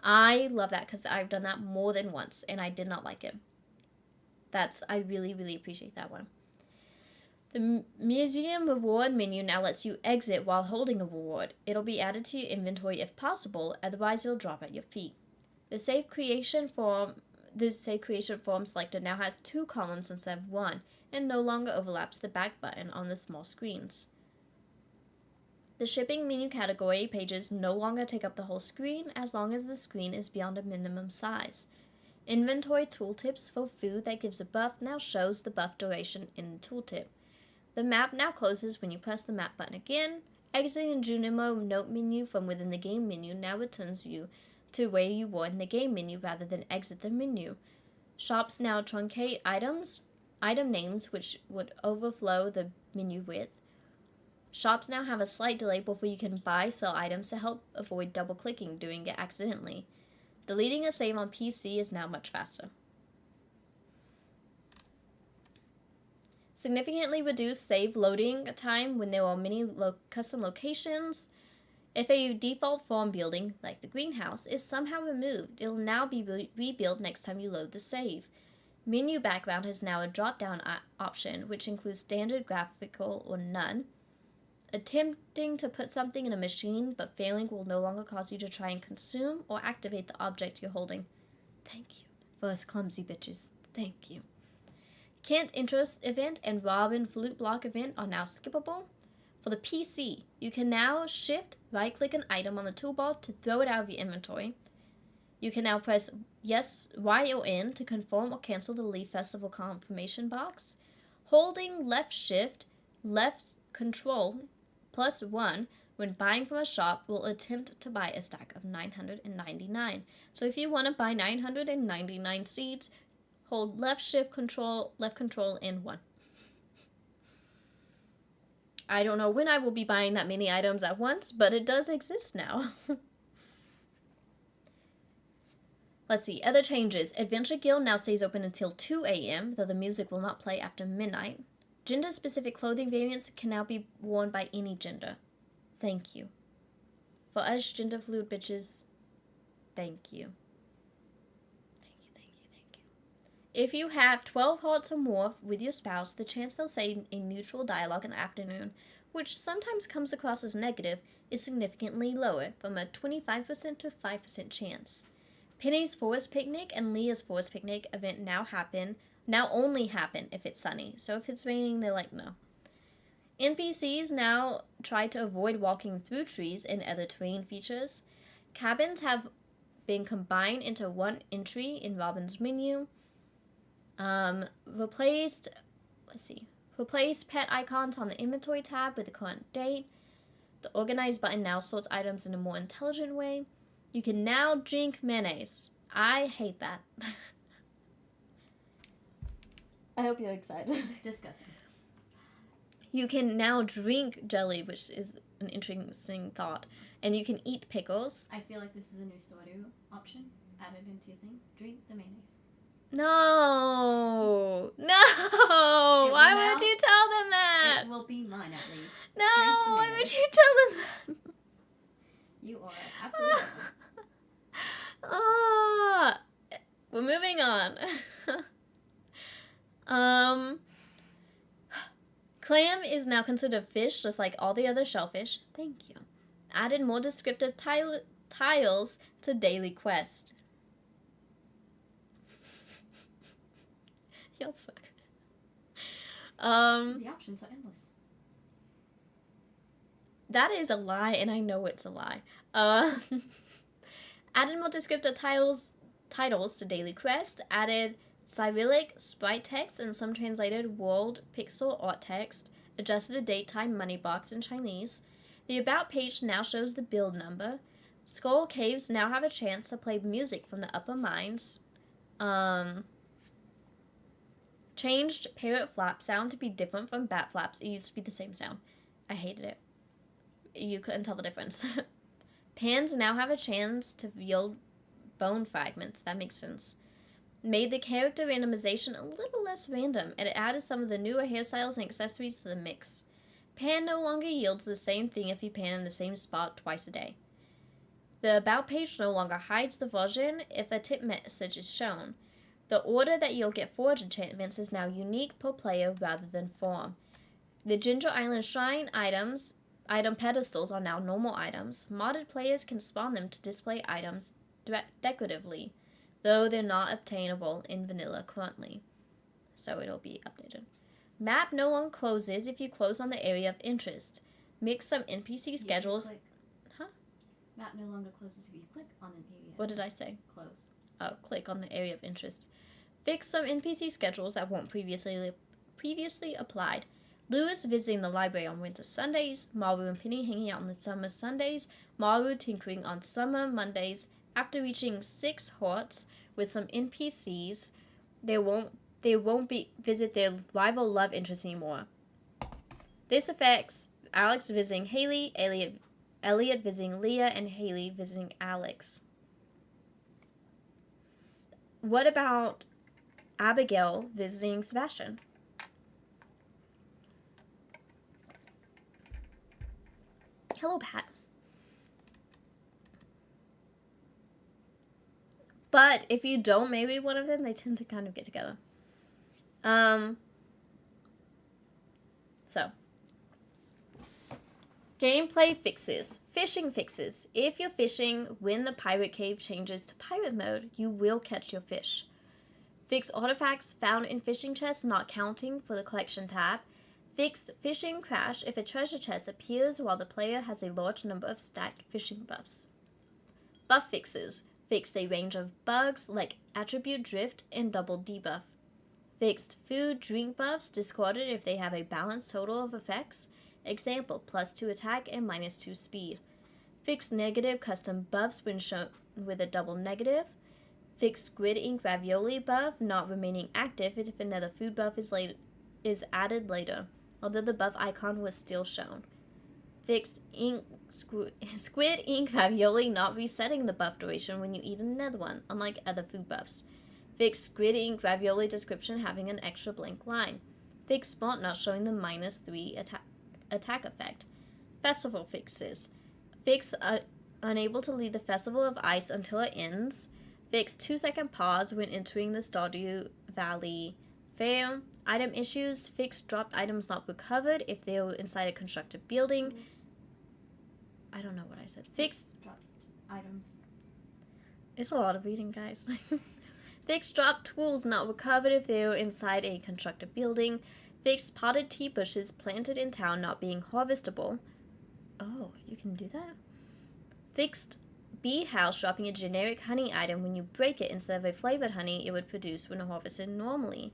I love that because I've done that more than once and I did not like it. I really, really appreciate that one. The museum reward menu now lets you exit while holding a reward. It'll be added to your inventory if possible, otherwise it'll drop at your feet. The save creation form selector now has 2 columns instead of 1 and no longer overlaps the back button on the small screens. The shipping menu category pages no longer take up the whole screen as long as the screen is beyond a minimum size. Inventory tooltips for food that gives a buff now shows the buff duration in the tooltip. The map now closes when you press the map button again. Exiting the Junimo note menu from within the game menu now returns you to where you were in the game menu rather than exit the menu. Shops now truncate item names which would overflow the menu width. Shops now have a slight delay before you can sell items to help avoid double clicking doing it accidentally. Deleting a save on PC is now much faster. Significantly reduced save loading time when there are many custom locations. If a default farm building, like the greenhouse, is somehow removed, it will now be rebuilt next time you load the save. Menu background is now a drop-down option, which includes standard, graphical, or none. Attempting to put something in a machine but failing will no longer cause you to try and consume or activate the object you're holding. Thank you for us clumsy bitches. Thank you. Kent Interest event and Robin Flute Block event are now skippable. For the PC, you can now shift right-click an item on the toolbar to throw it out of your inventory. You can now press yes, Y, or N to confirm or cancel the Leaf Festival confirmation box. Holding left shift, left control, +1 when buying from a shop will attempt to buy a stack of 999. So if you want to buy 999 seeds, hold left control, and 1. I don't know when I will be buying that many items at once, but it does exist now. Let's see, other changes. Adventure Guild now stays open until 2 a.m., though the music will not play after midnight. Gender-specific clothing variants can now be worn by any gender. Thank you. For us gender-fluid bitches, thank you. If you have 12 hearts or more with your spouse, the chance they'll say a neutral dialogue in the afternoon, which sometimes comes across as negative, is significantly lower, from a 25% to 5% chance. Penny's Forest Picnic and Leah's Forest Picnic event now only happen if it's sunny, so if it's raining, they're like, no. NPCs now try to avoid walking through trees and other terrain features. Cabins have been combined into one entry in Robin's menu. Replace pet icons on the inventory tab with the current date. The organize button now sorts items in a more intelligent way. You can now drink mayonnaise. I hate that. I hope you're excited. Disgusting. You can now drink jelly, which is an interesting thought. And you can eat pickles. I feel like this is a new Stardew option added into your thing. Drink the mayonnaise. No. Why would you tell them that? It will be mine at least. No, why would you tell them that? You are absolutely We're moving on. Clam is now considered fish, just like all the other shellfish. Thank you. Added more descriptive tiles to daily quest. Y'all suck. The options are endless. That is a lie, and I know it's a lie. Added more descriptive titles to daily quest. Added Cyrillic sprite text and some translated world pixel art text. Adjusted the date time money box in Chinese. The about page now shows the build number. Skull Caves now have a chance to play music from the upper mines. Changed parrot flap sound to be different from bat flaps. It used to be the same sound. I hated it. You couldn't tell the difference. Pans now have a chance to yield bone fragments. That makes sense. Made the character randomization a little less random, and it added some of the newer hairstyles and accessories to the mix. Pan no longer yields the same thing if you pan in the same spot twice a day. The About page no longer hides the version if a tip message is shown. The order that you'll get forge enchantments is now unique per player rather than form. The Ginger Island Shrine item pedestals are now normal items. Modded players can spawn them to display items decoratively, though they're not obtainable in vanilla currently. So it'll be updated. Map no longer closes if you close on the area of interest. Mix some NPC schedules. Huh? Map no longer closes if you click on an area. What did I say? Close. Oh, click on the area of interest. Fix some NPC schedules that weren't previously applied. Lewis visiting the library on winter Sundays, Maru and Penny hanging out on the summer Sundays, Maru tinkering on summer Mondays. After reaching 6 hearts with some NPCs, they won't visit their rival love interest anymore. This affects Alex visiting Haley, Elliot visiting Leah, and Haley visiting Alex. What about Abigail visiting Sebastian? Hello, Pat. But if you don't marry one of them, they tend to kind of get together. So. Gameplay fixes. Fishing fixes. If you're fishing when the pirate cave changes to pirate mode, you will catch your fish. Fix artifacts found in fishing chests not counting for the collection tab. Fixed fishing crash if a treasure chest appears while the player has a large number of stacked fishing buffs. Buff fixes. Fixed a range of bugs like attribute drift and double debuff. Fixed food drink buffs discarded if they have a balanced total of effects. Example, +2 attack and -2 speed. Fixed negative custom buffs when shown with a double negative. Fixed squid ink ravioli buff not remaining active if another food buff is added later, although the buff icon was still shown. Fixed squid ink ravioli not resetting the buff duration when you eat another one, unlike other food buffs. Fixed squid ink ravioli description having an extra blank line. Fixed spot not showing the -3 attack effect. Festival fixes. Fix unable to leave the Festival of Ice until it ends. Fix 2-second pause when entering the Stardew Valley fair. Item issues. Fix dropped items not recovered if they were inside a constructed building. I don't know what I said. Fixed dropped items. It's a lot of reading, guys. Fix dropped tools not recovered if they were inside a constructed building. Fixed potted tea bushes planted in town not being harvestable. Oh, you can do that? Fixed bee house dropping a generic honey item when you break it instead of a flavored honey it would produce when harvested normally.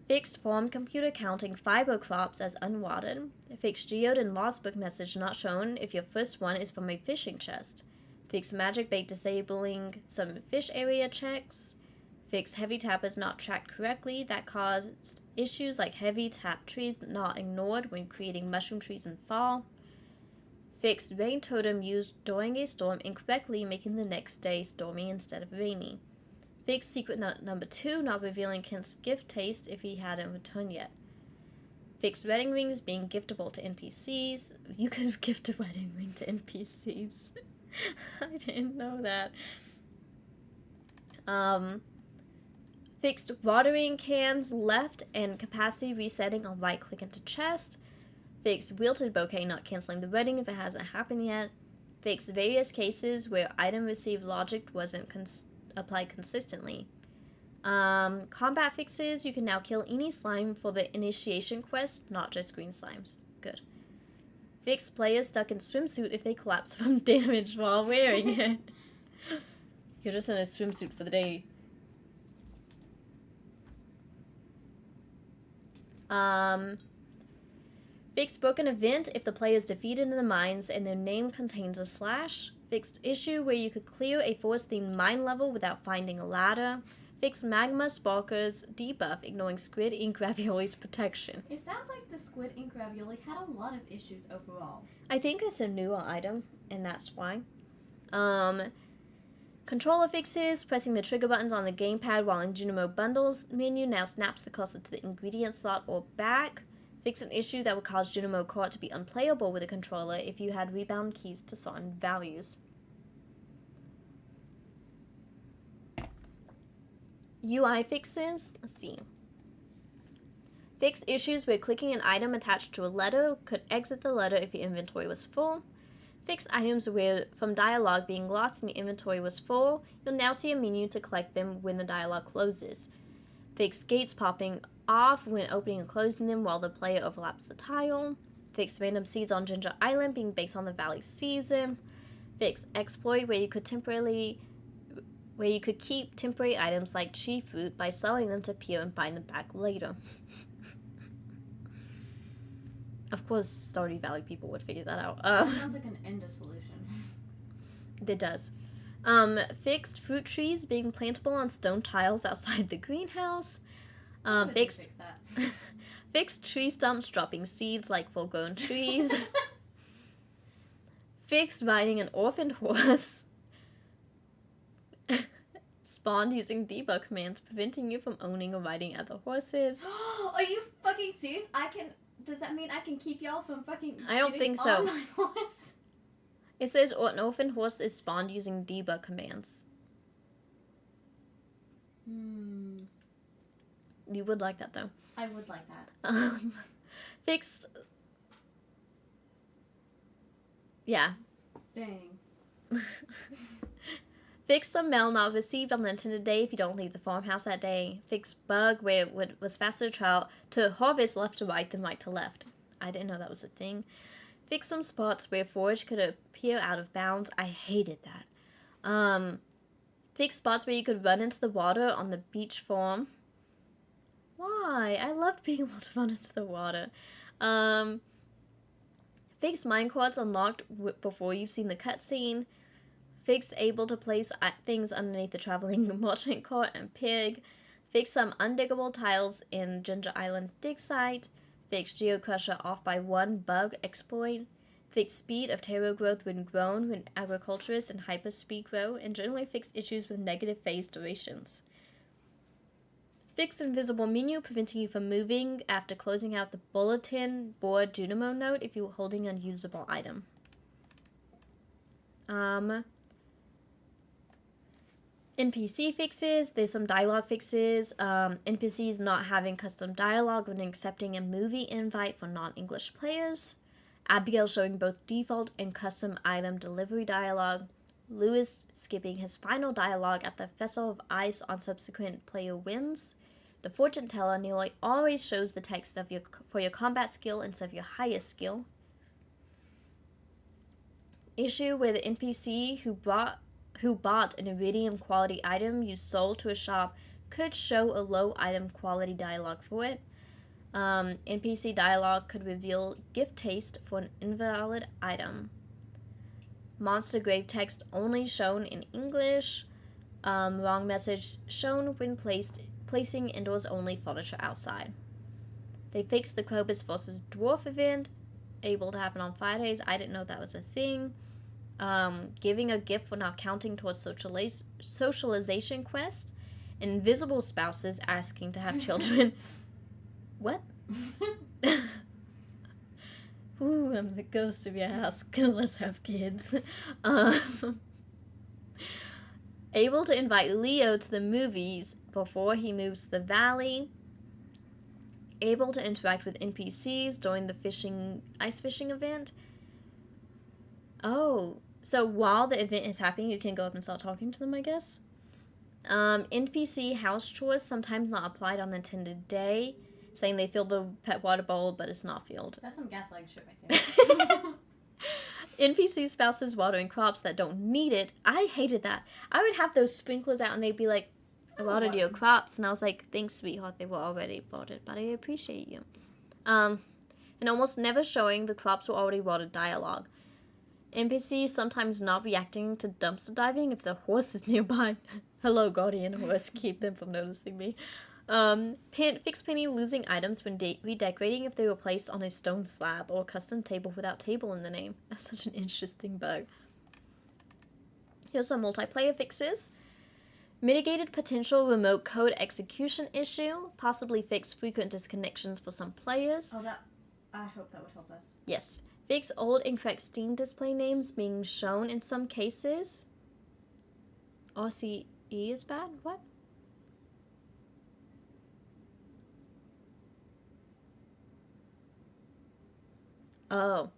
Fixed farm computer counting fiber crops as unwatered. Fixed geode and lost book message not shown if your first one is from a fishing chest. Fixed magic bait disabling some fish area checks. Fixed heavy tappers not tracked correctly that caused issues like heavy tap trees not ignored when creating mushroom trees in fall. Fixed rain totem used during a storm incorrectly, making the next day stormy instead of rainy. Fixed secret note number 2 not revealing Kent's gift taste if he hadn't returned yet. Fixed wedding rings being giftable to NPCs. You could gift a wedding ring to NPCs. I didn't know that. Fixed watering cans left and capacity resetting on right click into chest. Fixed wilted bouquet not canceling the wedding if it hasn't happened yet. Fixed various cases where item received logic wasn't applied consistently. Combat fixes, you can now kill any slime for the initiation quest, not just green slimes. Good. Fixed players stuck in swimsuit if they collapse from damage while wearing it. You're just in a swimsuit for the day. Fixed broken event if the player is defeated in the mines and their name contains a slash. Fixed issue where you could clear a forest-themed mine level without finding a ladder. Fixed magma sparkers debuff ignoring squid ink ravioli's protection. It sounds like the squid ink ravioli had a lot of issues overall. I think it's a newer item, and that's why. Controller fixes, pressing the trigger buttons on the gamepad while in Junimo Bundles menu now snaps the cursor to the ingredient slot or back. Fix an issue that would cause Junimo Court to be unplayable with a controller if you had rebound keys to certain values. UI fixes. Let's see. Fix issues where clicking an item attached to a letter could exit the letter if your inventory was full. Fix items where, from dialogue being lost and your inventory was full, you'll now see a menu to collect them when the dialogue closes. Fix gates popping off when opening and closing them while the player overlaps the tile. Fix random seeds on Ginger Island being based on the valley season. Fix exploit where you could keep temporary items like chi fruit by selling them to Pio and buying them back later. Of course, Stardew Valley people would figure that out. That sounds like an Ender solution. It does. Fixed fruit trees being plantable on stone tiles outside the greenhouse. Fix that. Fixed tree stumps dropping seeds like full-grown trees. Fixed riding an orphaned horse. Spawned using debug commands, preventing you from owning or riding other horses. Are you fucking serious? Does that mean I can keep y'all from fucking I don't think so. on my horse? It says an orphan horse is spawned using debug commands. You would like that, though. I would like that. Fixed... Yeah. Dang. Fix some mail not received on the intended day if you don't leave the farmhouse that day. Fix bug where it was faster to harvest left to right than right to left. I didn't know that was a thing. Fix some spots where forage could appear out of bounds. I hated that. Fix spots where you could run into the water on the beach farm. Why? I loved being able to run into the water. Fix minecarts unlocked before you've seen the cutscene. Fix able to place things underneath the traveling merchant cart and pig. Fix some undiggable tiles in Ginger Island dig site. Fix geocrusher off by 1 bug exploit. Fix speed of taro growth when grown when agriculturists and hyperspeed grow, and generally fix issues with negative phase durations. Fix invisible menu preventing you from moving after closing out the bulletin board Junimo note if you were holding an unusable item. NPC fixes. There's some dialogue fixes. NPCs not having custom dialogue when accepting a movie invite for non-English players. Abigail showing both default and custom item delivery dialogue. Lewis skipping his final dialogue at the Festival of Ice on subsequent player wins. The fortune teller nearly always shows the text for your combat skill instead of your highest skill. Issue where the NPC who bought an iridium quality item you sold to a shop could show a low item quality dialogue for it. NPC dialogue could reveal gift taste for an invalid item. Monster grave text only shown in English. Wrong message shown when placing indoors only furniture outside. They fixed the Krobus vs. Dwarf event, able to happen on Fridays. I didn't know that was a thing. Giving a gift for not counting towards socialization quest. Invisible spouses asking to have children. What? Ooh, I'm the ghost of your house. Let's have kids. Able to invite Leo to the movies before he moves to the valley. Able to interact with NPCs during the ice fishing event. Oh, so while the event is happening, you can go up and start talking to them, I guess. NPC house chores sometimes not applied on the intended day, saying they fill the pet water bowl, but it's not filled. That's some gaslighting shit right there. NPC spouses watering crops that don't need it. I hated that. I would have those sprinklers out and they'd be like, I watered your crops. And I was like, thanks, sweetheart. They were already watered, but I appreciate you. And almost never showing the crops were already watered dialogue. NPCs sometimes not reacting to dumpster diving if the horse is nearby. Hello, guardian horse. Keep them from noticing me. Fix Penny losing items when redecorating if they were placed on a stone slab or a custom table without table in the name. That's such an interesting bug. Here's some multiplayer fixes. Mitigated potential remote code execution issue. Possibly fixed frequent disconnections for some players. Oh, I hope that would help us. Yes. Fix old incorrect Steam display names being shown in some cases. RCE is bad? What? Oh.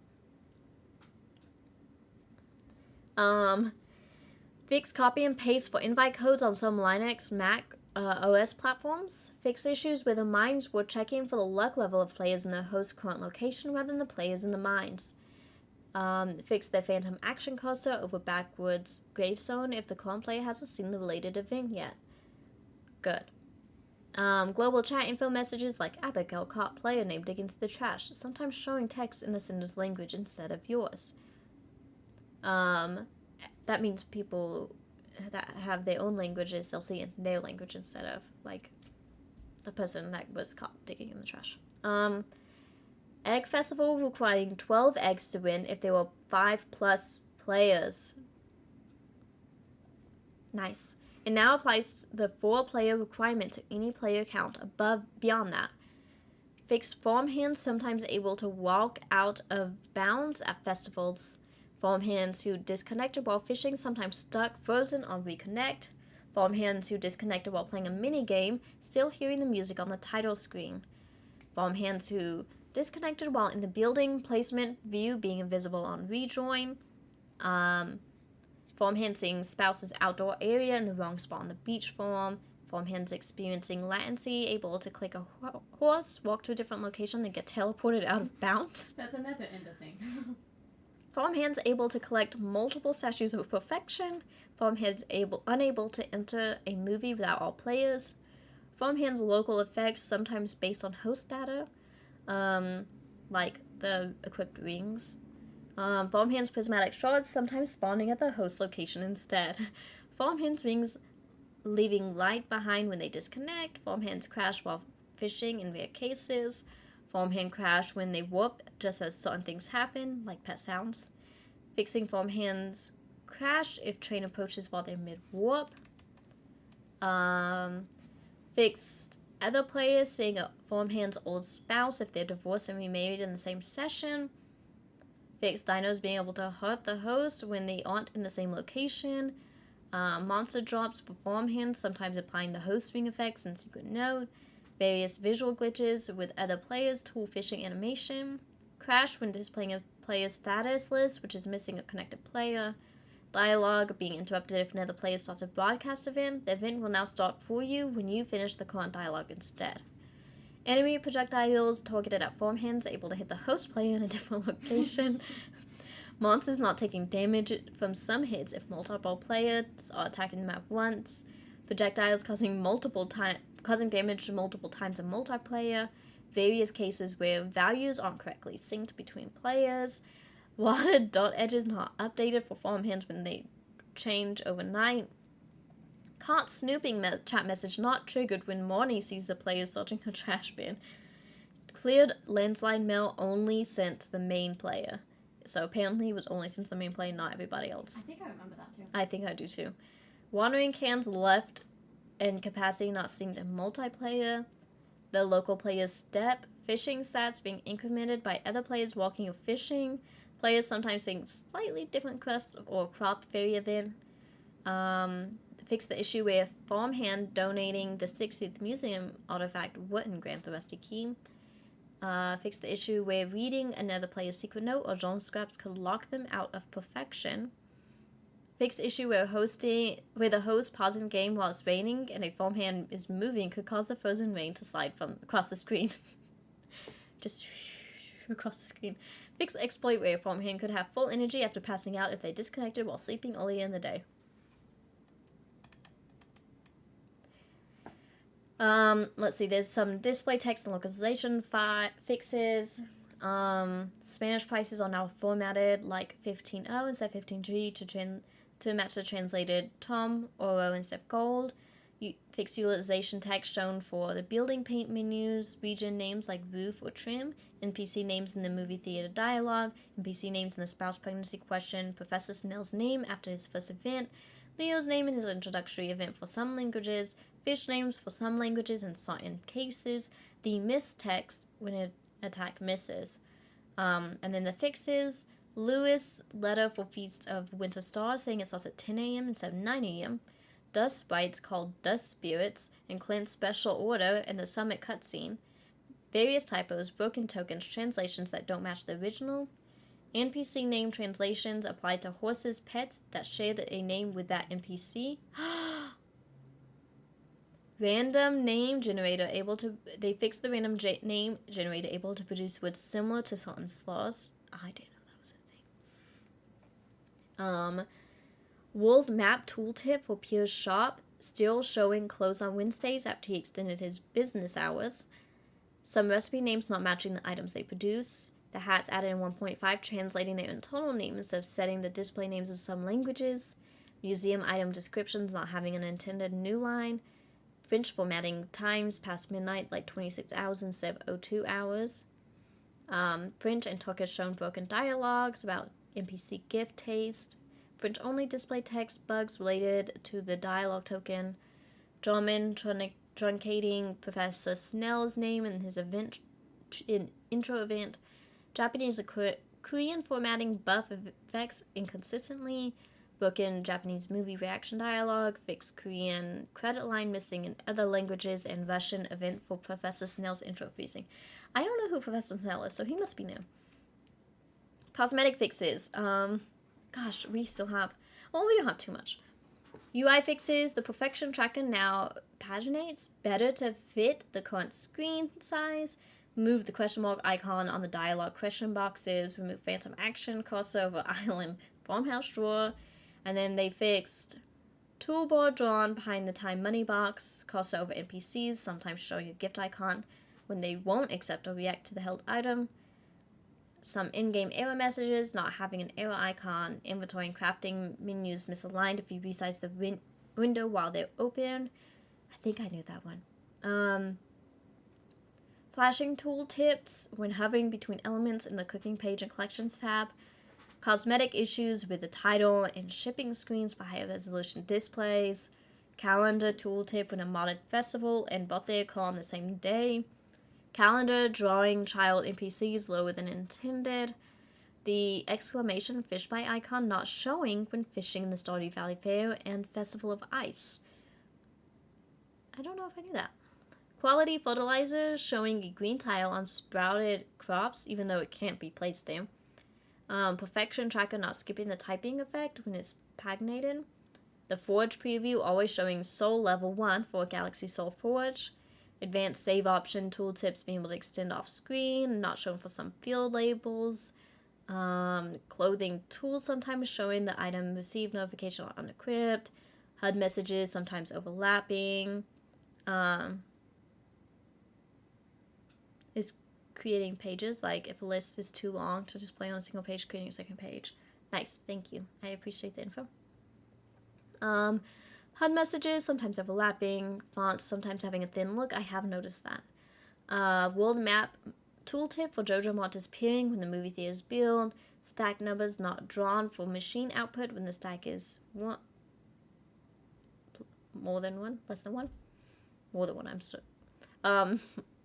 Fix copy and paste for invite codes on some Linux, Mac, OS platforms. Fix issues where the mines were checking for the luck level of players in the host's current location rather than the players in the mines. Fix the phantom action cursor over backwards gravestone if the current player hasn't seen the related event yet. Good. Global chat info messages like Abigail caught player name digging through the trash, sometimes showing text in the sender's language instead of yours. That means people that have their own languages, they'll see it in their language instead of, like, the person that was caught digging in the trash. Egg Festival requiring 12 eggs to win if there were 5+ players. Nice. It now applies the 4-player requirement to any player count beyond that. Fixed farmhands sometimes able to walk out of bounds at festivals. Farmhands who disconnected while fishing sometimes stuck, frozen, or reconnect. Farmhands who disconnected while playing a minigame, still hearing the music on the title screen. Farmhands who disconnected while in the building placement view being invisible on rejoin. Farmhands seeing spouse's outdoor area in the wrong spot on the beach farm. Farmhands experiencing latency, able to click a horse, walk to a different location, then get teleported out of bounds. That's another Ender thing. Farmhands able to collect multiple statues of perfection. Farmhands unable to enter a movie without all players. Farmhands local effects, sometimes based on host data, like the equipped rings. Farmhands prismatic shards, sometimes spawning at the host location instead. Farmhands rings leaving light behind when they disconnect. Farmhands crash while fishing in rare cases. Farmhand crash when they warp just as certain things happen, like pet sounds. Fixing farmhands crash if train approaches while they're mid-warp. Fixed other players seeing a farmhand's old spouse if they're divorced and remarried in the same session. Fixed dinos being able to hurt the host when they aren't in the same location. Monster drops for farmhands, sometimes applying the host ring effects and secret note. Various visual glitches with other players, tool fishing animation. Crash when displaying a player's status list, which is missing a connected player. Dialogue being interrupted if another player starts a broadcast event. The event will now start for you when you finish the current dialogue instead. Enemy projectiles targeted at farmhands able to hit the host player in a different location. Monsters not taking damage from some hits if multiple players are attacking them at once. Projectiles causing damage multiple times in multiplayer. Various cases where values aren't correctly synced between players. Watered dot edges not updated for farmhands when they change overnight. Caught snooping chat message not triggered when Marnie sees the player searching her trash bin. Cleared landslide mail only sent to the main player. So apparently it was only sent to the main player, not everybody else. I think I remember that too. I think I do too. Wandering cans left and capacity not synced in multiplayer. The local player's step. Fishing stats being incremented by other players walking or fishing. Players sometimes seeing slightly different quests or crop fairy event. Fix the issue where farmhand donating the 60th museum artifact wouldn't grant the rusty key. Fix the issue where reading another player's secret note or genre scraps could lock them out of perfection. Fix issue where the host pausing the game while it's raining and a farmhand is moving could cause the frozen rain to slide from across the screen. Just across the screen. Fix exploit where a farmhand could have full energy after passing out if they disconnected while sleeping earlier in the day. Let's see, there's some display text and localization fixes. Spanish prices are now formatted like 15O instead of 15G to match the translated Tom Oro instead of gold. Fix utilization text shown for the building paint menus, region names like roof or trim, NPC names in the movie theater dialogue, NPC names in the spouse pregnancy question, Professor Snell's name after his first event, Leo's name in his introductory event for some languages, fish names for some languages in certain cases, the miss text when an attack misses. And then the fixes, Lewis letter for Feast of Winter Stars saying it starts at 10 a.m. instead of 9 a.m., Dust Sprites called Dust Spirits, and Clint's special order in the Summit cutscene, various typos, broken tokens, translations that don't match the original, NPC name translations applied to horses' pets that share a name with that NPC. Random name generator able to... They fixed the random name generator able to produce words similar to certain sloths. I didn't know that was a thing. World Map Tooltip for Pierre's shop, still showing closed on Wednesdays after he extended his business hours. Some recipe names not matching the items they produce. The hats added in 1.5, translating their internal name instead of setting the display names in some languages. Museum item descriptions not having an intended new line. French formatting times past midnight, like 26 hours instead of 02 hours. French and Turkish shown broken dialogues about NPC gift taste. French only display text bugs related to the dialogue token. German truncating Professor Snell's name in his intro event. Japanese and Korean formatting buff effects inconsistently. Broken Japanese movie reaction dialogue. Fixed Korean credit line missing in other languages. And Russian event for Professor Snell's intro freezing. I don't know who Professor Snell is, so he must be new. Cosmetic fixes. Gosh, we still have... Well, we don't have too much. UI fixes. The perfection tracker now paginates better to fit the current screen size. Move the question mark icon on the dialogue question boxes. Remove phantom action, crossover island, farmhouse drawer. And then they fixed toolbar drawn behind the time money box, crossover NPCs, sometimes showing a gift icon when they won't accept or react to the held item. Some in-game error messages, not having an error icon. Inventory and crafting menus misaligned if you resize the window while they're open. I think I knew that one. Flashing tool tips when hovering between elements in the cooking page and collections tab. Cosmetic issues with the title and shipping screens for higher resolution displays. Calendar tooltip when a modded festival and birthday occur on the same day. Calendar drawing child NPCs lower than intended. The exclamation fish bite icon not showing when fishing in the Stardew Valley Fair and Festival of Ice. I don't know if I knew that. Quality fertilizer showing a green tile on sprouted crops even though it can't be placed there. Perfection tracker not skipping the typing effect when it's paginated. The Forge preview always showing Soul level 1 for Galaxy Soul Forge. Advanced save option tooltips being able to extend off screen, not shown for some field labels. Clothing tools sometimes showing the item received notification on unequipped. HUD messages sometimes overlapping. Is creating pages, like if a list is too long to display on a single page, creating a second page. Nice, thank you. I appreciate the info. HUD messages, sometimes overlapping. Fonts, sometimes having a thin look. I have noticed that. World map tooltip for JoJo Mod disappearing when the movie theater is built. Stack numbers not drawn for machine output when the stack is one. More than one? Less than one? More than one, I'm sorry.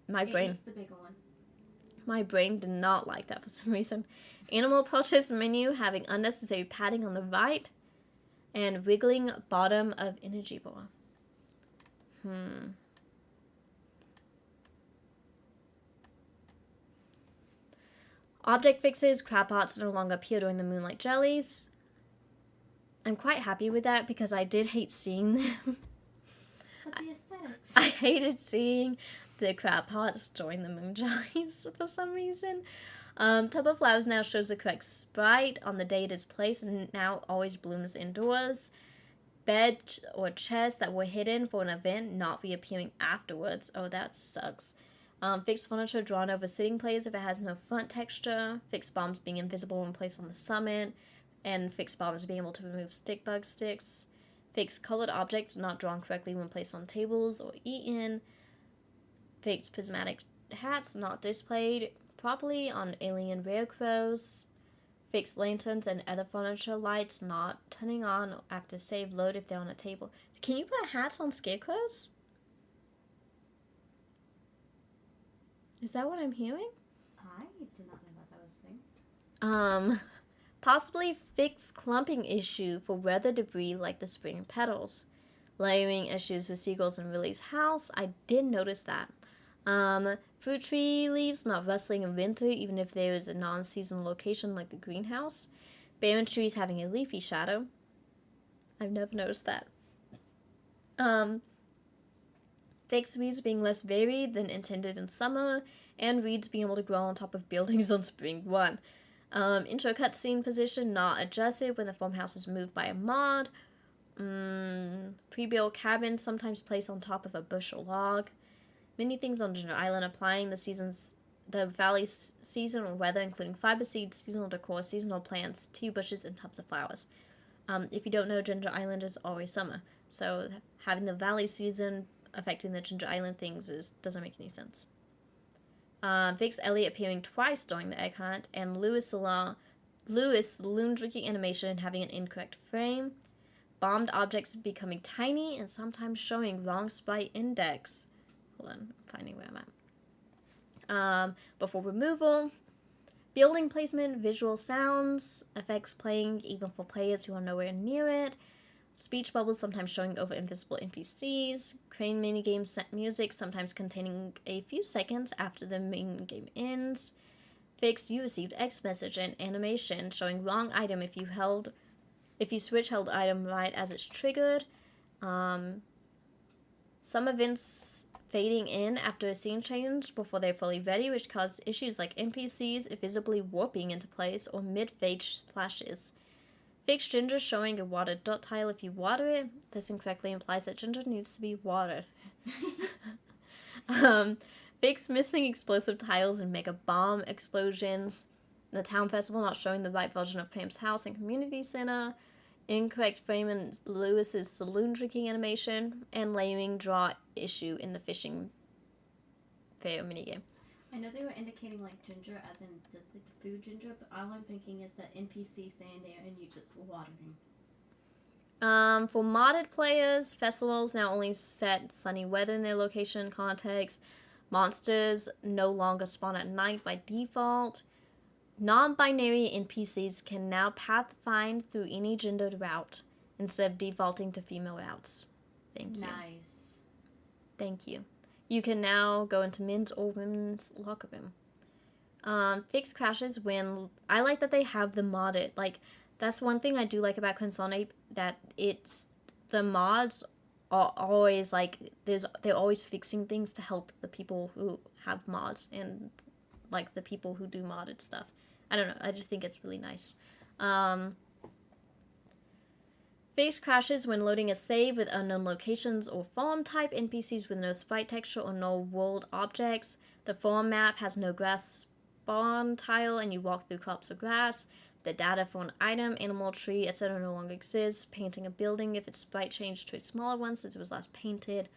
My brain. It's the bigger one. My brain did not like that for some reason. Animal purchase menu having unnecessary padding on the right. And wiggling bottom of energy bar. Object fixes, crab pots no longer appear during the moonlight jellies. I'm quite happy with that because I did hate seeing them. But the aesthetics. I hated seeing the crab pots during the moon jellies for some reason. Tub of Flowers now shows the correct sprite on the day it is placed and now always blooms indoors. Bed or chest that were hidden for an event not reappearing afterwards. Oh, that sucks. Fixed furniture drawn over sitting places if it has no front texture. Fixed bombs being invisible when placed on the summit. And fixed bombs being able to remove stick bug sticks. Fixed colored objects not drawn correctly when placed on tables or eaten. Fixed prismatic hats not displayed properly on alien rare crows. Fix lanterns and other furniture lights not turning on after save load if they're on a table. Can you put hats on scarecrows? Is that what I'm hearing? I did not know that was a thing. Possibly fix clumping issue for weather debris like the spring petals. Layering issues with seagulls in Willie's house. I did notice that. Fruit tree leaves not rustling in winter even if there is a non-seasonal location like the greenhouse. Barren trees having a leafy shadow. I've never noticed that. Fix weeds being less varied than intended in summer, and weeds being able to grow on top of buildings on spring 1. Intro cutscene position not adjusted when the farmhouse is moved by a mod. Pre-built cabin sometimes placed on top of a bush or log. Many things on Ginger Island applying the valley's seasonal weather, including fiber seeds, seasonal decor, seasonal plants, tea bushes, and tubs of flowers. If you don't know, Ginger Island is always summer, so having the valley season affecting the Ginger Island things doesn't make any sense. Fix Ellie appearing twice during the egg hunt, and Lewis saloon drinking animation having an incorrect frame. Bombed objects becoming tiny and sometimes showing wrong sprite index. Hold on, I'm finding where I'm at. Before removal, building placement, visual sounds, effects playing even for players who are nowhere near it. Speech bubbles sometimes showing over invisible NPCs. Crane minigames set music sometimes containing a few seconds after the main game ends. Fixed you received X message and animation showing wrong item if you switch held item right as it's triggered. Some events fading in after a scene change before they're fully ready, which cause issues like NPCs visibly warping into place or mid-fade flashes. Fix Ginger showing a watered dot tile if you water it. This incorrectly implies that Ginger needs to be watered. Fix missing explosive tiles and mega bomb explosions. The town festival not showing the right version of Pam's house and community center. Incorrect frame in Lewis's saloon drinking animation. And layering draw issue in the fishing fair minigame. I know they were indicating like ginger as in the food ginger, but all I'm thinking is that NPC staying there and you just watering. For modded players, festivals now only set sunny weather in their location context. Monsters no longer spawn at night by default. Non-binary NPCs can now pathfind through any gendered route instead of defaulting to female routes. Thank you. Nice. Thank you. You can now go into men's or women's locker room. Fix crashes when... I like that they have the modded. Like, that's one thing I do like about Console Ape, that it's... The mods are always, like... They're always fixing things to help the people who have mods and, like, the people who do modded stuff. I don't know. I just think it's really nice. Fix crashes when loading a save with unknown locations or farm type NPCs with no sprite texture or no world objects. The farm map has no grass spawn tile and you walk through crops or grass. The data for an item, animal, tree, etc. no longer exists. Painting a building if its sprite changed to a smaller one since it was last painted.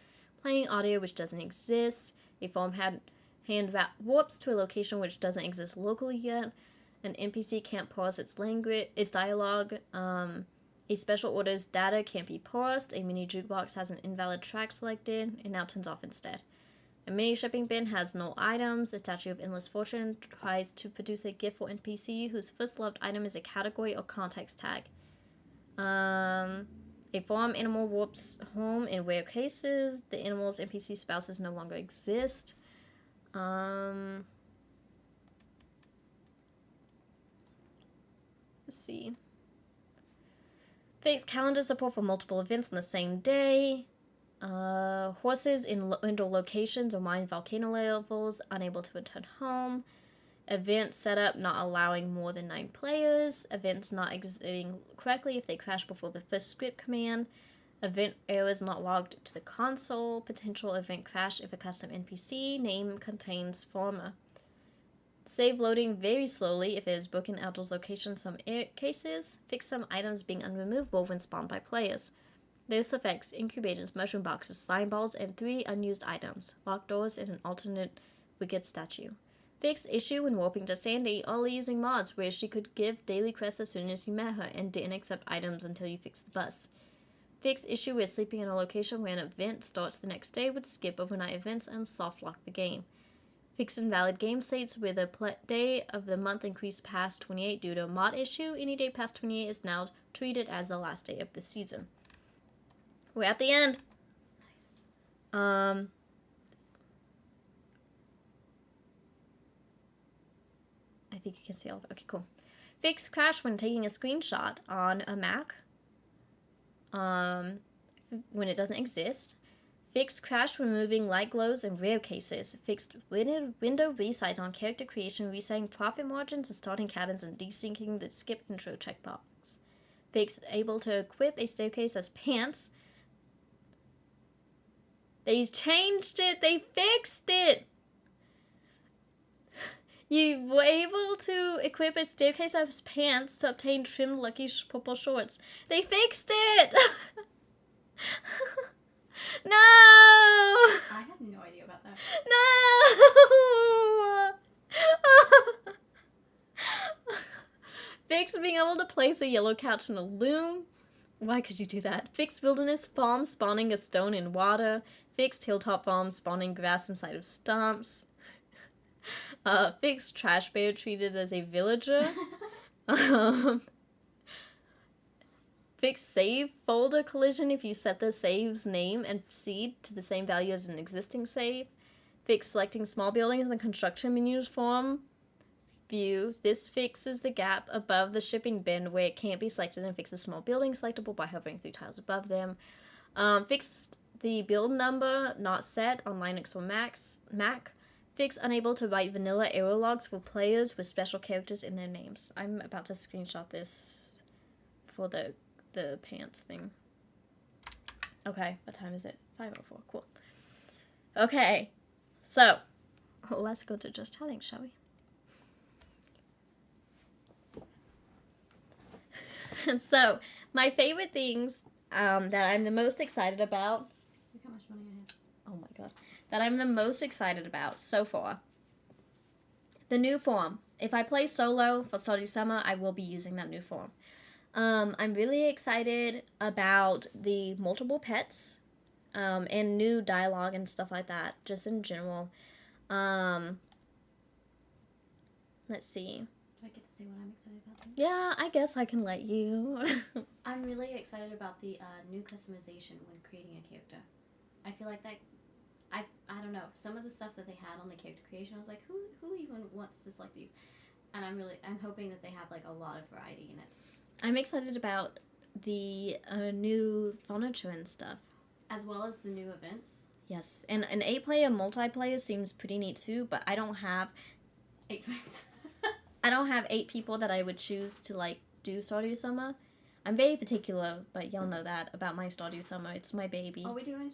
Playing audio which doesn't exist. A farm hand warps to a location which doesn't exist locally yet. An NPC can't pause its dialogue. A special order's data can't be paused. A mini jukebox has an invalid track selected. It now turns off instead. A mini shipping bin has no items. A statue of endless fortune tries to produce a gift for NPC whose first loved item is a category or context tag. A farm animal warps home in rare cases. The animal's NPC spouses no longer exist. Let's see. Fix calendar support for multiple events on the same day. Horses in indoor locations or mine volcano levels unable to return home. Event setup not allowing more than 9 players. Events not executing correctly if they crash before the first script command. Event errors not logged to the console. Potential event crash if a custom NPC name contains former. Save loading very slowly if it is broken outdoors location in some cases. Fix some items being unremovable when spawned by players. This affects incubators, mushroom boxes, slime balls, and 3 unused items. Locked doors and an alternate wicked statue. Fixed issue when warping to Sandy, only using mods where she could give daily quests as soon as you met her and didn't accept items until you fixed the bus. Fixed issue with sleeping in a location where an event starts the next day would skip overnight events and soft lock the game. Fixed invalid game states where the day of the month increased past 28 due to a mod issue. Any day past 28 is now treated as the last day of the season. We're at the end. Nice. I think you can see all of it. Okay, cool. Fixed crash when taking a screenshot on a Mac. When it doesn't exist. Fixed crash when moving light glows in rare cases. Fixed window resize on character creation, resetting profit margins and starting cabins and desyncing the skip intro checkbox. Fixed able to equip a staircase as pants. They changed it. They fixed it. You were able to equip a staircase as pants to obtain trimmed lucky purple shorts. They fixed it! No! I had no idea about that. No! Fixed being able to place a yellow couch in a loom. Why could you do that? Fixed wilderness farm spawning a stone in water. Fixed hilltop farm spawning grass inside of stumps. Fixed trash bear treated as a villager. Fixed save folder collision if you set the save's name and seed to the same value as an existing save. Fixed selecting small buildings in the construction menus form view. This fixes the gap above the shipping bin where it can't be selected and fixes small buildings selectable by hovering 3 tiles above them. Fixed the build number not set on Linux or Mac. Fixed unable to write vanilla error logs for players with special characters in their names. I'm about to screenshot this for the pants thing. Okay, what time is it? 5:04. Cool. Okay, so let's go to just chatting, shall we? So, my favorite things that I'm the most excited about. Look how much money I have. Oh my god. That I'm the most excited about so far. The new form. If I play solo for Stardew Summer, I will be using that new form. I'm really excited about the multiple pets, and new dialogue and stuff like that, just in general. Let's see. Do I get to say what I'm excited about then? Yeah, I guess I can let you. I'm really excited about the new customization when creating a character. I feel like that. I don't know, some of the stuff that they had on the character creation, I was like, who even wants to select these? And I'm hoping that they have like a lot of variety in it. I'm excited about the new furniture and stuff. As well as the new events. Yes, and an 8-player multiplayer seems pretty neat too, but I don't have 8 friends. I don't have 8 people that I would choose to like do Stardew Summer. I'm very particular, but y'all know that about my Stardew Summer. It's my baby. Are we doing